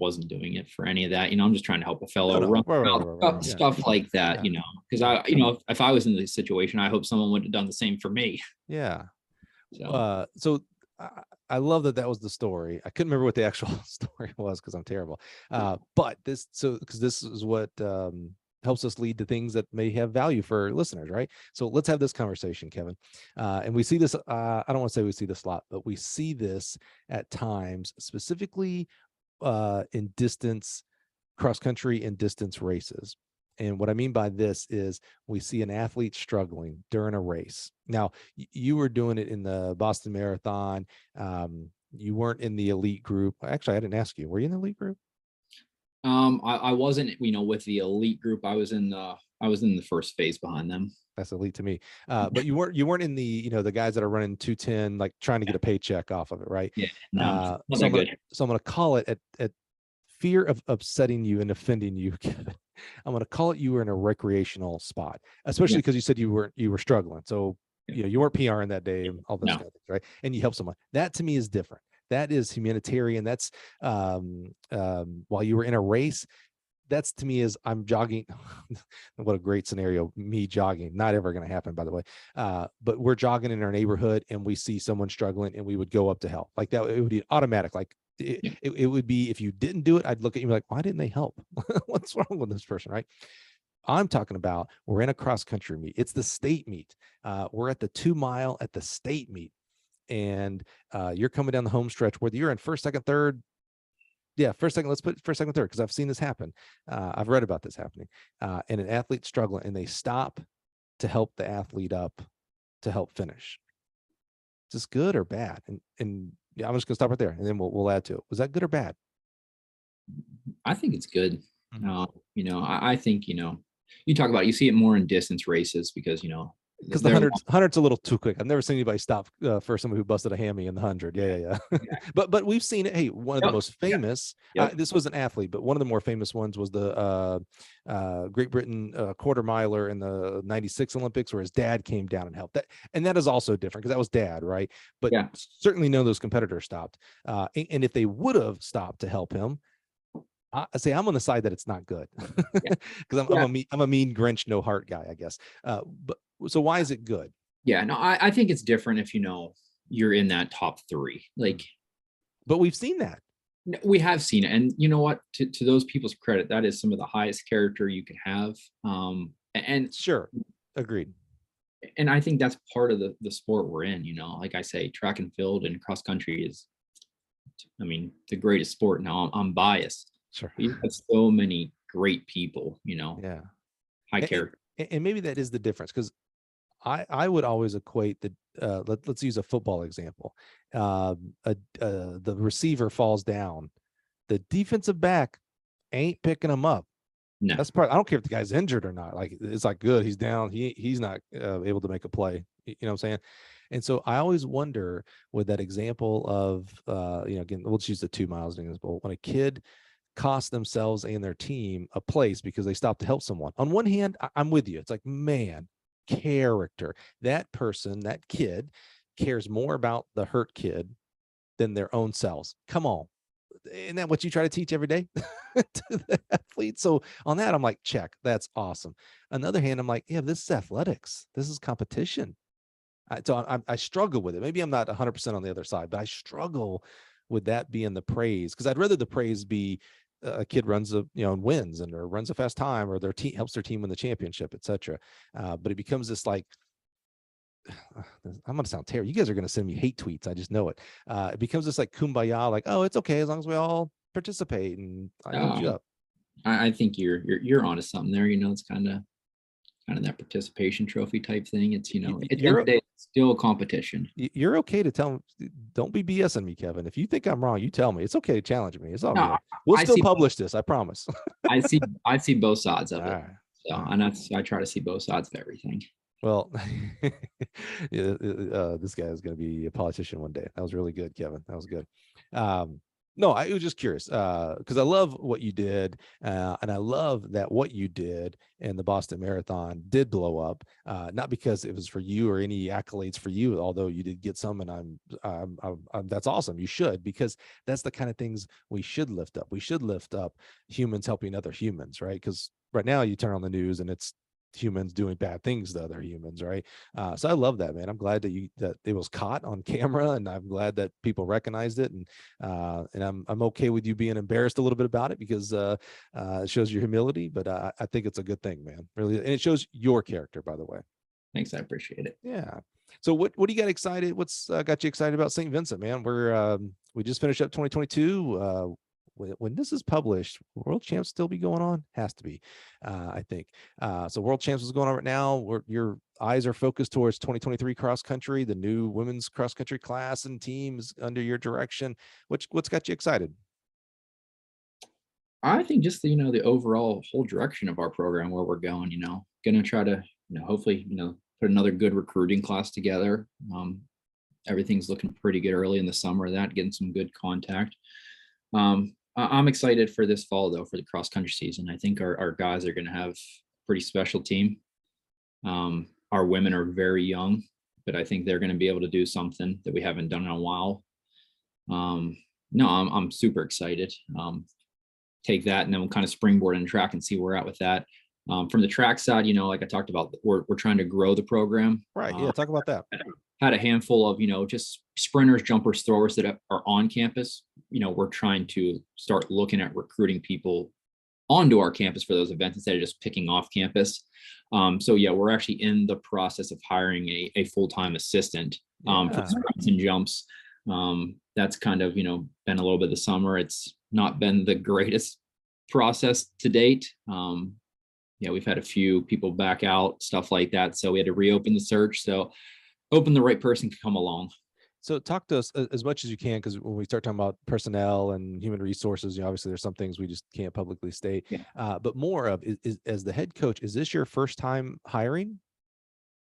wasn't doing it for any of that. I'm just trying to help a fellow run, stuff like that, because if I was in this situation, I hope someone would have done the same for me. Yeah. So I love that was the story. I couldn't remember what the actual story was because I'm terrible. But because this is what helps us lead to things that may have value for listeners, right? So let's have this conversation, Kevin. And we see this, I don't want to say we see this a lot, but we see this at times, specifically in distance, cross country and distance races. And what I mean by this is we see an athlete struggling during a race. Now, you were doing it in the Boston Marathon. You weren't in the elite group. Actually, I didn't ask you. Were you in the elite group? I wasn't, with the elite group. I was in the first phase behind them. That's elite to me. But you weren't in the, the guys that are running 210, like trying to get a paycheck off of it, right? Yeah. No, so I'm going to call it at fear of upsetting you and offending you, Kevin. I'm going to call it you were in a recreational spot, especially because you said you were struggling. So, you weren't PRing that day and all those kind of things, right? And you help someone. That to me is different. That is humanitarian. That's while you were in a race, that's to me is I'm jogging. What a great scenario. Me jogging, not ever going to happen, by the way. But we're jogging in our neighborhood and we see someone struggling and we would go up to help. Like that, it would be automatic. Like it would be, if you didn't do it, I'd look at you like, why didn't they help? What's wrong with this person, right? I'm talking about, we're in a cross country meet. It's the state meet. We're at the 2 mile at the state meet. And you're coming down the home stretch, whether you're in first, second, third. Yeah, first, second, let's put first, second, third, because I've seen this happen. I've read about this happening. And an athlete struggling, and they stop to help the athlete up to help finish. Is this good or bad? And yeah, I'm just gonna stop right there, and then we'll add to it. Was that good or bad? I think it's good. I think, you talk about, you see it more in distance races because, because the 100's a little too quick. I've never seen anybody stop for someone who busted a hammy in the 100. Yeah. But we've seen it. Hey, one of the most famous. This was an athlete, but one of the more famous ones was the Great Britain quarter miler in the '96 Olympics, where his dad came down and helped. That is also different because that was dad, right? But certainly none of those competitors stopped. And if they would have stopped to help him, I say I'm on the side that it's not good because I'm a mean Grinch, no heart guy, I guess. But so why is it good? Yeah, no, I think it's different if you're in that top 3. Like, but we've seen that. We have seen it, and you know what? To those people's credit, that is some of the highest character you can have. And sure, agreed. And I think that's part of the sport we're in. Like I say, track and field and cross country is, the greatest sport. Now I'm biased. Sure. You have so many great people, Yeah. High character. And maybe that is the difference, because I would always equate the let's use a football example. The receiver falls down, the defensive back ain't picking him up. No. That's part. I don't care if the guy's injured or not. Like, it's like, good, he's down. He's not able to make a play. You know what I'm saying? And so I always wonder with that example of again, we'll just use the 2 miles example. When a kid cost themselves and their team a place because they stopped to help someone. On one hand, I'm with you. It's like, man, character. That person, that kid, cares more about the hurt kid than their own selves. Come on. isn't that what you try to teach every day to the athlete? So on that, I'm like, check, that's awesome. On the other hand, I'm like, yeah, this is athletics. This is competition. I struggle with it. Maybe I'm not 100% on the other side, but I struggle with that being the praise, because I'd rather the praise be a kid runs and wins or runs a fast time, or their team helps their team win the championship, etc. But it becomes this like, I'm going to sound terrible. You guys are going to send me hate tweets. I just know it. It becomes this like kumbaya, like, oh, it's okay as long as we all participate and I hold you up. I think you're onto something there. It's kind of that participation trophy type thing. It's, at the end of the day, it's still a competition. You're okay to tell them, don't be BSing me, Kevin. If you think I'm wrong, you tell me. It's okay to challenge me. It's all good. We'll still publish this, I promise. I see both sides of it. Right. So, and I try to see both sides of everything. Well, this guy is going to be a politician one day. That was really good, Kevin. That was good. No, I was just curious because I love what you did, and I love that what you did in the Boston Marathon did blow up. Not because it was for you or any accolades for you, although you did get some, and I'm that's awesome. You should, because that's the kind of things we should lift up. We should lift up humans helping other humans, right? Because right now you turn on the news and it's humans doing bad things to other humans, right? So I love that, man. I'm glad that it was caught on camera, and I'm glad that people recognized it, and I'm okay with you being embarrassed a little bit about it, because it shows your humility. But I think it's a good thing, man. Really, and it shows your character, by the way. Thanks, I appreciate it. Yeah. So what do you got excited? What's got you excited about Saint Vincent, man? We just finished up 2022. When this is published, World Champs still be going on? Has to be, I think. So World Champs is going on right now. Your eyes are focused towards 2023 cross country, the new women's cross country class and teams under your direction. What's got you excited? I think just the overall whole direction of our program, where we're going. Gonna try to hopefully put another good recruiting class together. Everything's looking pretty good early in the summer. Getting some good contact. I'm excited for this fall, though, for the cross country season. I think our guys are going to have a pretty special team. Our women are very young, but I think they're going to be able to do something that we haven't done in a while. No, I'm super excited. Take that, and then we'll kind of springboard in track and see where we're at with that. From the track side, like I talked about, we're trying to grow the program. Right. Yeah. Talk about that. Had a handful of, just sprinters, jumpers, throwers that are on campus. We're trying to start looking at recruiting people onto our campus for those events instead of just picking off campus. So yeah, we're actually in the process of hiring a full-time assistant for sprints and jumps. That's kind of, been a little bit of the summer. It's not been the greatest process to date. We've had a few people back out, stuff like that. So we had to reopen the search. So hoping the right person can come along. So talk to us as much as you can, because when we start talking about personnel and human resources, obviously there's some things we just can't publicly state. Yeah. But more of is as the head coach, is this your first time hiring?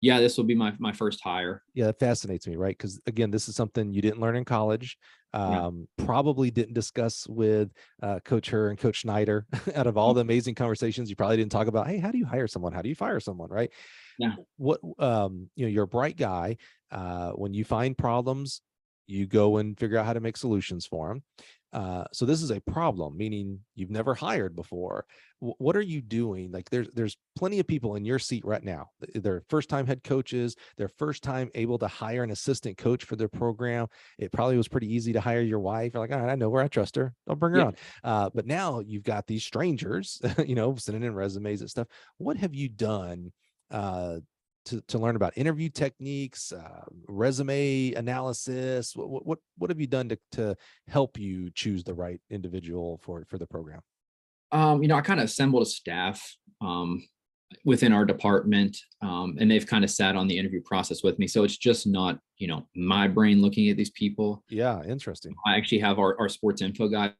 Yeah, this will be my first hire. Yeah, that fascinates me, right? Because again, this is something you didn't learn in college. Probably didn't discuss with Coach Herr and Coach Snyder. Out of all the amazing conversations, you probably didn't talk about, hey, how do you hire someone? How do you fire someone, right? Yeah. What you're a bright guy. When you find problems, you go and figure out how to make solutions for them. So this is a problem, meaning you've never hired before. What are you doing? Like there's plenty of people in your seat right now. They're first-time head coaches. They're first time able to hire an assistant coach for their program. It probably was pretty easy to hire your wife. You're like, all right, I know where I trust her. I'll bring her on. But now you've got these strangers, sending in resumes and stuff. What have you done to learn about interview techniques, resume analysis? What have you done to help you choose the right individual for the program? I kind of assembled a staff within our department, and they've kind of sat on the interview process with me. So it's just not, my brain looking at these people. Yeah, interesting. I actually have our sports info guy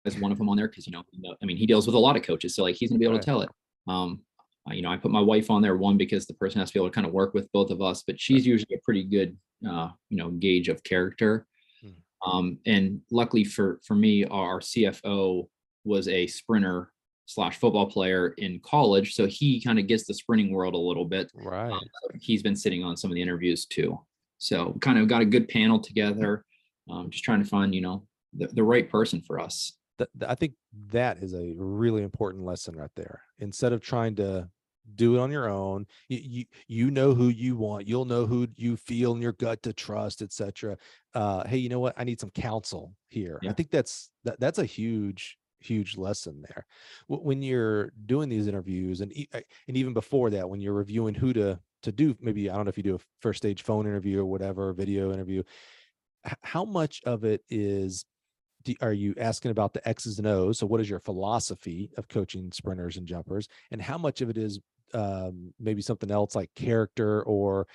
as one of them on there because, he deals with a lot of coaches. So like he's gonna be able to tell it. I put my wife on there, one, because the person has to be able to kind of work with both of us, but she's usually a pretty good, gauge of character. And luckily for me, our CFO was a sprinter / football player in college. So he kind of gets the sprinting world a little bit. Right. He's been sitting on some of the interviews too. So kind of got a good panel together. Just trying to find, the right person for us. I think that is a really important lesson right there. Instead of trying to do it on your own, you know who you want, you'll know who you feel in your gut to trust, etc. Hey, you know what? I need some counsel here. I Yeah. think that's a huge lesson there. When you're doing these interviews, and even before that, when you're reviewing who to do, maybe, I don't know if you do a first stage phone interview or whatever, video interview, how much of it is, are you asking about the X's and O's? So what is your philosophy of coaching sprinters and jumpers? And how much of it is maybe something else like character or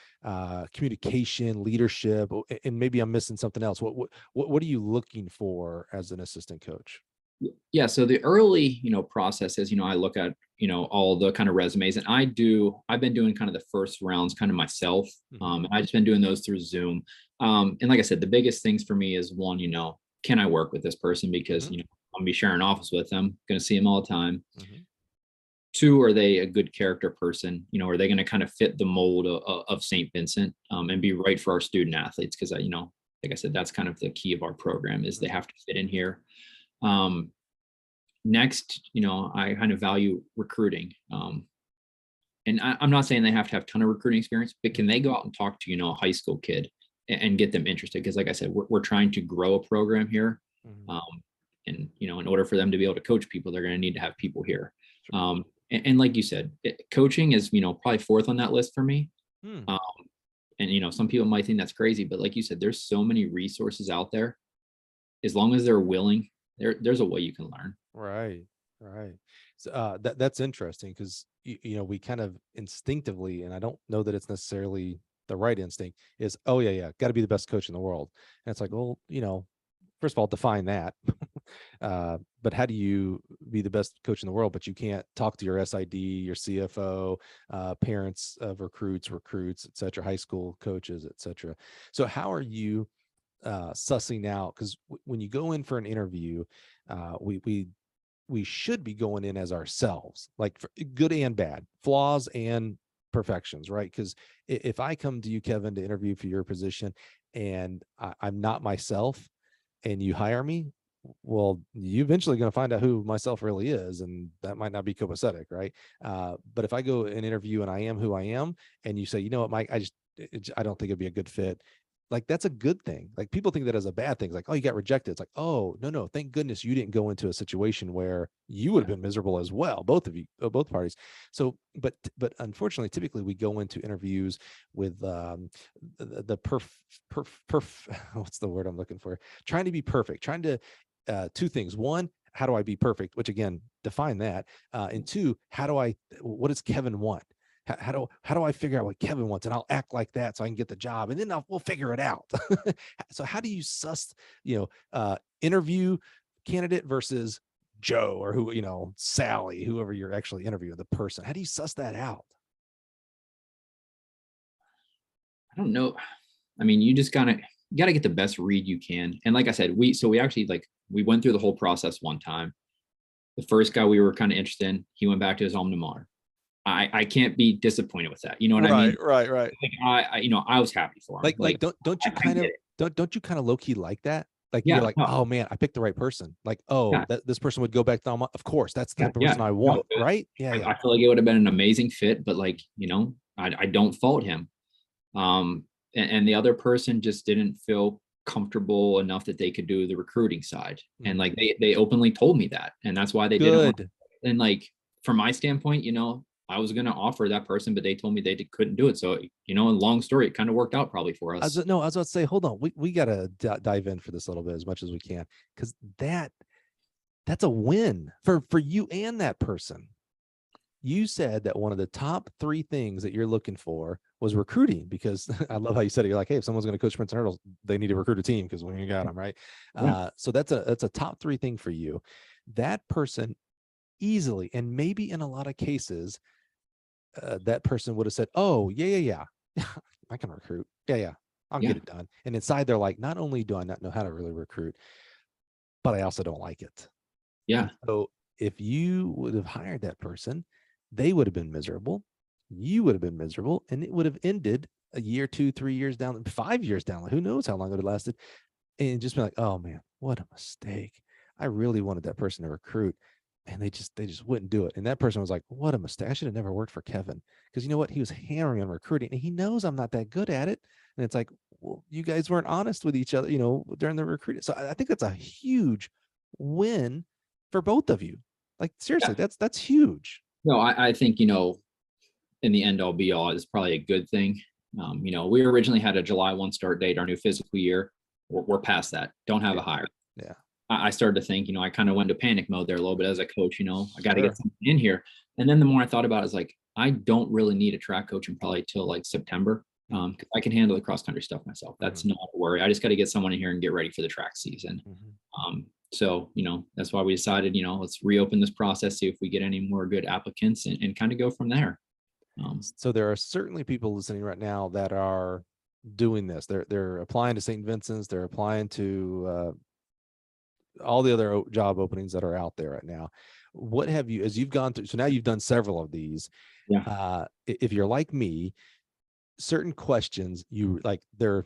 communication, leadership? And maybe I'm missing something else. What are you looking for as an assistant coach? Yeah. So the early, process is, I look at, all the kind of resumes, and I've been doing kind of the first rounds kind of myself. And I've just been doing those through Zoom. And like I said, the biggest things for me is one, can I work with this person? Because, I'm gonna be sharing office with them, going to see them all the time. Two, are they a good character person? Are they going to kind of fit the mold of Saint Vincent and be right for our student athletes? Because, like I said, that's kind of the key of our program, is they have to fit in here. Next, I kind of value recruiting. And I'm not saying they have to have a ton of recruiting experience, but can they go out and talk to, a high school kid and get them interested? Because like I said, we're trying to grow a program here. And, in order for them to be able to coach people, they're going to need to have people here. And like you said, coaching is, probably fourth on that list for me. And, some people might think that's crazy, but like you said, there's so many resources out there. As long as they're willing, there's a way you can learn. Right. So that's interesting, because we kind of instinctively, and I don't know that it's necessarily the right instinct, is, oh yeah, got to be the best coach in the world. And it's like, well, first of all, define that. But how do you be the best coach in the world, but you can't talk to your SID, your CFO, parents of recruits, et cetera, high school coaches, et cetera. So how are you sussing out? Because when you go in for an interview, we should be going in as ourselves, like for good and bad, flaws and perfections, right? Because if I come to you, Kevin, to interview for your position, and I'm not myself, and you hire me, well, you eventually going to find out who myself really is, and that might not be copacetic, right? But if I go and interview and I am who I am, and you say, you know what, Mike, I don't think it'd be a good fit, like, that's a good thing. Like, people think that as a bad thing. It's like, oh, you got rejected. It's like, oh, no, thank goodness you didn't go into a situation where you would have been miserable as well, both of you, both parties. So, but unfortunately, typically we go into interviews with the what's the word I'm looking for? Trying to be perfect, trying to two things. One, how do I be perfect? Which, again, define that. And two, what does Kevin want? How do I figure out what Kevin wants, and I'll act like that so I can get the job, and then we'll figure it out. So how do you suss, interview candidate versus Joe, or Sally, whoever you're actually interviewing, the person? How do you suss that out? I don't know. I mean, you just got to get the best read you can. And like I said, we actually, we went through the whole process one time. The first guy we were kind of interested in, he went back to his alma mater. I can't be disappointed with that. You know what I mean? Right. I was happy for him. Don't you kind of low key like that? Like, yeah, you're like, oh man, I picked the right person. Like, oh, this person would go back to Alma. Of course, that's the person I want, right? Yeah. I feel like it would have been an amazing fit, but I don't fault him. And the other person just didn't feel comfortable enough that they could do the recruiting side. And they openly told me that, and that's why they didn't. And from my standpoint, I was going to offer that person, but they told me they couldn't do it. So, a long story, it kind of worked out probably for us. I was about to say, hold on. We got to dive in for this a little bit as much as we can, because that's a win for you and that person. You said that one of the top 3 things that you're looking for was recruiting, because I love how you said it. You're like, hey, if someone's going to coach sprints and hurdles, they need to recruit a team, because when you got them, right? So that's a top 3 thing for you. That person easily, and maybe in a lot of cases, that person would have said, oh, yeah. I can recruit. Yeah. I'll get it done. And inside they're like, not only do I not know how to really recruit, but I also don't like it. Yeah. So if you would have hired that person, they would have been miserable. You would have been miserable, and it would have ended a year, 2, 3 years down, 5 years down. Who knows how long it would have lasted? and just be like, oh man, what a mistake. I really wanted that person to recruit, and they just wouldn't do it. And that person was like, what a mistake. I should have never worked for Kevin, because you know what? He was hammering on recruiting, and he knows I'm not that good at it. And it's like, well, you guys weren't honest with each other, during the recruiting. So I think that's a huge win for both of you. Like seriously, Yeah. that's huge. No, I think, in the end all be all, it's probably a good thing. We originally had a July 1 start date, our new physical year. We're past that. Don't have a hire. Yeah. I started to think, I kind of went into panic mode there a little bit as a coach, I got to Sure. get something in here. And then the more I thought about it, it's like, I don't really need a track coach and probably till like September. Because I can handle the cross country stuff myself. That's not a worry. I just got to get someone in here and get ready for the track season. So, that's why we decided, let's reopen this process, see if we get any more good applicants and kind of go from there. So there are certainly people listening right now that are doing this. They're applying to Saint Vincent's. They're applying to all the other job openings that are out there right now. What have you, as you've gone through, so now you've done several of these. Yeah. If you're like me, certain questions we're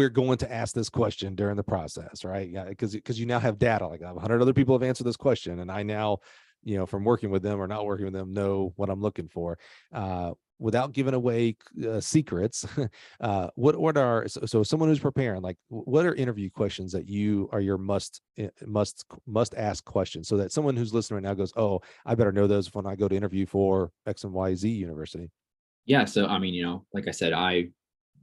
going to ask this question during the process, right? Yeah, because you now have data. Like 100 other people have answered this question, and I now, from working with them or not working with them, know what I'm looking for. Without giving away secrets, what are so someone who's preparing, like what are interview questions that you are your must ask questions, so that someone who's listening right now goes, oh, I better know those when I go to interview for X and Y Z university. Yeah. So, I mean, like I said,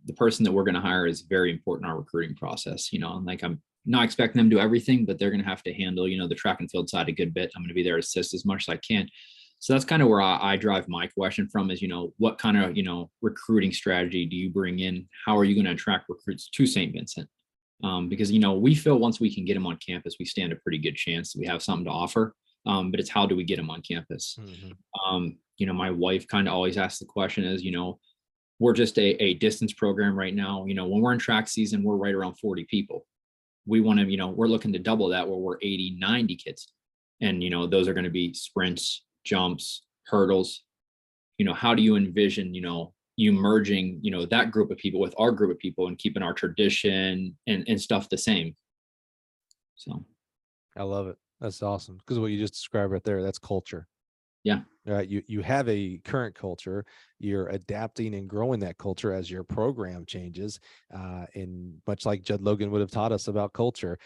the person that we're going to hire is very important in our recruiting process, and like, I'm not expecting them to do everything, but they're going to have to handle, the track and field side a good bit. I'm going to be there to assist as much as I can. So that's kind of where I drive my question from is, what kind of, recruiting strategy do you bring in? How are you going to attract recruits to St. Vincent? Because, we feel once we can get them on campus, we stand a pretty good chance that we have something to offer. But it's how do we get them on campus? My wife kind of always asks the question is, we're just a distance program right now. When we're in track season, we're right around 40 people. We want to, we're looking to double that where we're 80, 90 kids. And, those are going to be sprints, jumps, hurdles. How do you envision, you merging, that group of people with our group of people and keeping our tradition and stuff the same. So. I love it. That's awesome. Because what you just described right there, that's culture. Yeah. Right. You have a current culture. You're adapting and growing that culture as your program changes. And much like Judd Logan would have taught us about culture,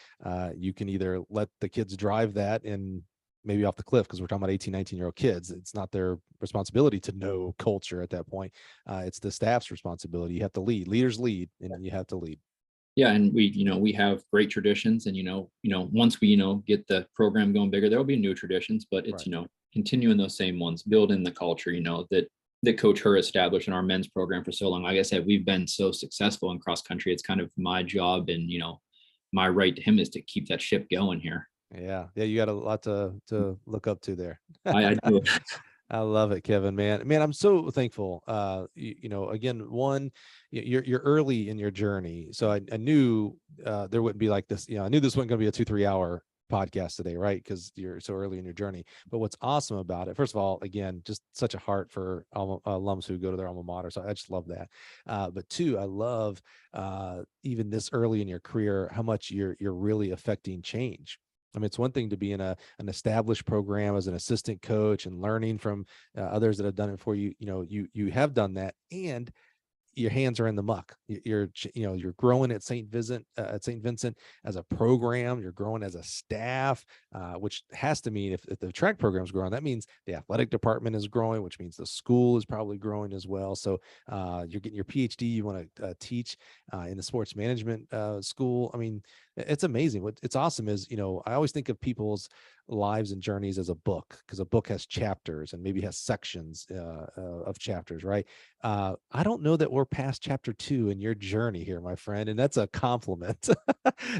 you can either let the kids drive that and maybe off the cliff, because we're talking about 18, 19-year-old kids. It's not their responsibility to know culture at that point. It's the staff's responsibility. You have to lead. Leaders lead, and you have to lead. Yeah, and we have great traditions, and once we get the program going bigger, there'll be new traditions, but it's Right. Continuing those same ones, building the culture that Coach Herr established in our men's program for so long. Like I said, we've been so successful in cross country. It's kind of my job, and my right to him is to keep that ship going here. Yeah, you got a lot to look up to there. I do. I love it, Kevin, man. I'm so thankful. Again, you're early in your journey. So I knew there wouldn't be like this, I knew this wasn't going to be a 2-3 hour podcast today, right? Because you're so early in your journey. But what's awesome about it, first of all, again, just such a heart for alums who go to their alma mater. So I just love that. But two, I love even this early in your career, how much you're really affecting change. I mean, it's one thing to be in an established program as an assistant coach and learning from others that have done it for you. You have done that, and your hands are in the muck. You're growing at Saint Vincent as a program. You're growing as a staff, which has to mean if the track program is growing, that means the athletic department is growing, which means the school is probably growing as well. So you're getting your PhD. You want to teach in the sports management school. I mean, it's amazing. What it's awesome is, I always think of people's lives and journeys as a book, because a book has chapters and maybe has sections of chapters, right? I don't know that we're past chapter 2 in your journey here, my friend, and that's a compliment.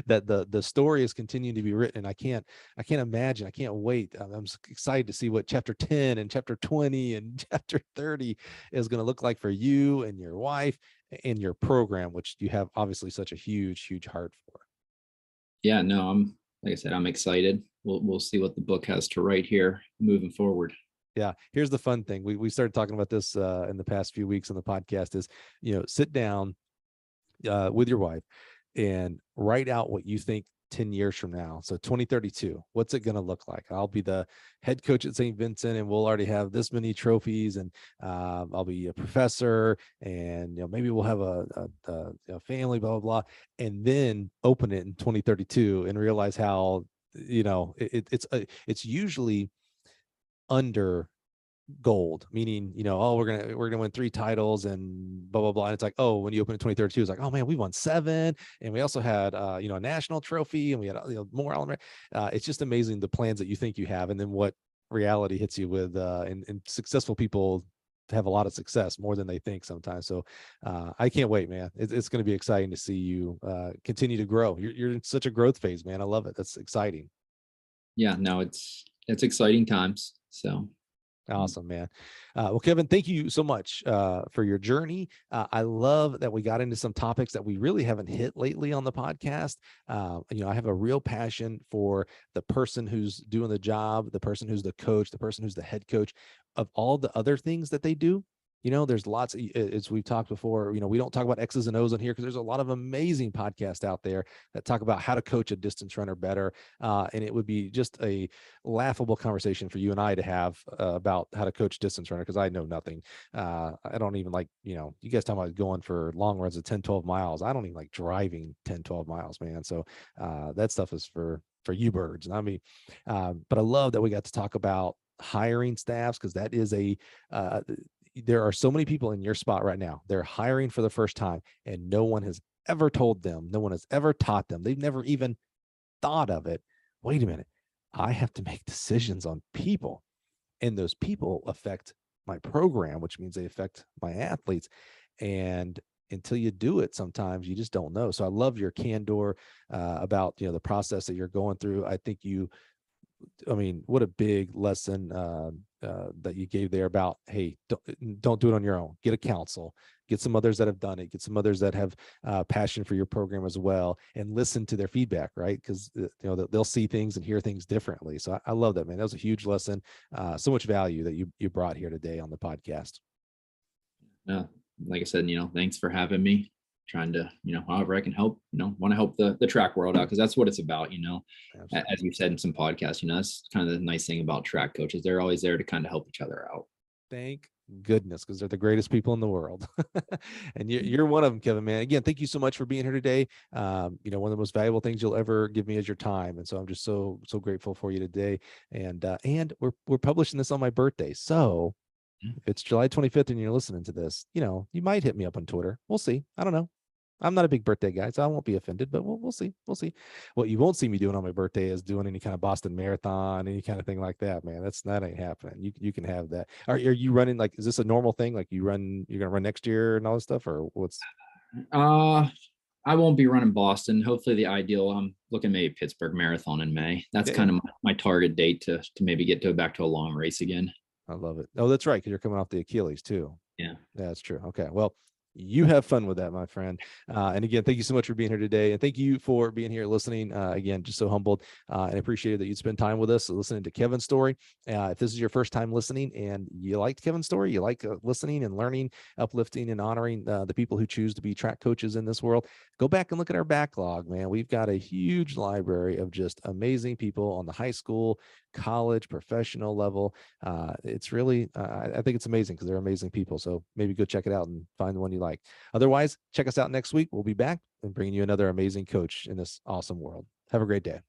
That the story is continuing to be written. I can't imagine. I can't wait. I'm excited to see what chapter 10 and chapter 20 and chapter 30 is going to look like for you and your wife and your program, which you have obviously such a huge heart for. Yeah, no, like I said, I'm excited. We'll see what the book has to write here moving forward. Yeah. Here's the fun thing. We started talking about this in the past few weeks on the podcast is, sit down with your wife, and write out what you think 10 years from now. So 2032, what's it going to look like? I'll be the head coach at Saint Vincent, and we'll already have this many trophies, and I'll be a professor, and maybe we'll have a family, blah, blah, blah. And then open it in 2032 and realize how, it's usually under gold, meaning, oh, we're gonna win 3 titles and blah blah blah. And it's like, oh, when you open in 2032, it's like, oh man, we won 7, and we also had a national trophy, and we had more alum. It's just amazing the plans that you think you have, and then what reality hits you with. And successful people have a lot of success, more than they think sometimes. So I can't wait, man. It's going to be exciting to see you continue to grow. You're in such a growth phase, man. I love it. That's exciting. Yeah, no, it's exciting times. So awesome, man. Well, Kevin, thank you so much for your journey. I love that we got into some topics that we really haven't hit lately on the podcast. I have a real passion for the person who's doing the job, the person who's the coach, the person who's the head coach, of all the other things that they do. There's lots, as we've talked before, we don't talk about X's and O's on here because there's a lot of amazing podcasts out there that talk about how to coach a distance runner better. And it would be just a laughable conversation for you and I to have about how to coach distance runner, because I know nothing. I don't even like, you guys talking about going for long runs of 10, 12 miles. I don't even like driving 10, 12 miles, man. So that stuff is for you birds. And I mean, but I love that we got to talk about hiring staffs, because that is there are so many people in your spot right now. They're hiring for the first time, and no one has ever told them, no one has ever taught them. They've never even thought of it. Wait a minute. I have to make decisions on people, and those people affect my program, which means they affect my athletes. And until you do it, sometimes you just don't know. So I love your candor about, the process that you're going through. I think what a big lesson that you gave there about, hey, don't do it on your own. Get a counsel, get some others that have done it, get some others that have passion for your program as well, and listen to their feedback, right? Because they'll see things and hear things differently. So I love that, man. That was a huge lesson. So much value that you brought here today on the podcast. Like I said, thanks for having me. Trying to, however I can help, want to help the track world out, because that's what it's about, as you said in some podcasts, that's kind of the nice thing about track coaches. They're always there to kind of help each other out. Thank goodness, because they're the greatest people in the world. And you're one of them, Kevin, man. Again, thank you so much for being here today. One of the most valuable things you'll ever give me is your time. And so I'm just so grateful for you today. And we're publishing this on my birthday. So if it's July 25th and you're listening to this, you might hit me up on Twitter. We'll see. I don't know. I'm not a big birthday guy, so I won't be offended, but we'll see. We'll see. What you won't see me doing on my birthday is doing any kind of Boston Marathon, any kind of thing like that, man. That ain't happening. You can have that. Are you running, like, is this a normal thing? Like you're going to run next year and all this stuff, or what's? I won't be running Boston. Hopefully the ideal, I'm looking maybe Pittsburgh Marathon in May. That's kind of my target date to maybe get back to a long race again. I love it. Oh, that's right, because you're coming off the Achilles too. Yeah, that's true. Okay, well, you have fun with that, my friend. And again, thank you so much for being here today. And thank you for being here listening. Again, just so humbled and appreciated that you'd spend time with us listening to Kevin's story. If this is your first time listening and you liked Kevin's story, you like listening and learning, uplifting and honoring the people who choose to be track coaches in this world, go back and look at our backlog, man. We've got a huge library of just amazing people on the high school, college, professional level. It's really, I think it's amazing because they're amazing people. So maybe go check it out and find the one you like. Otherwise, check us out next week. We'll be back and bringing you another amazing coach in this awesome world. Have a great day.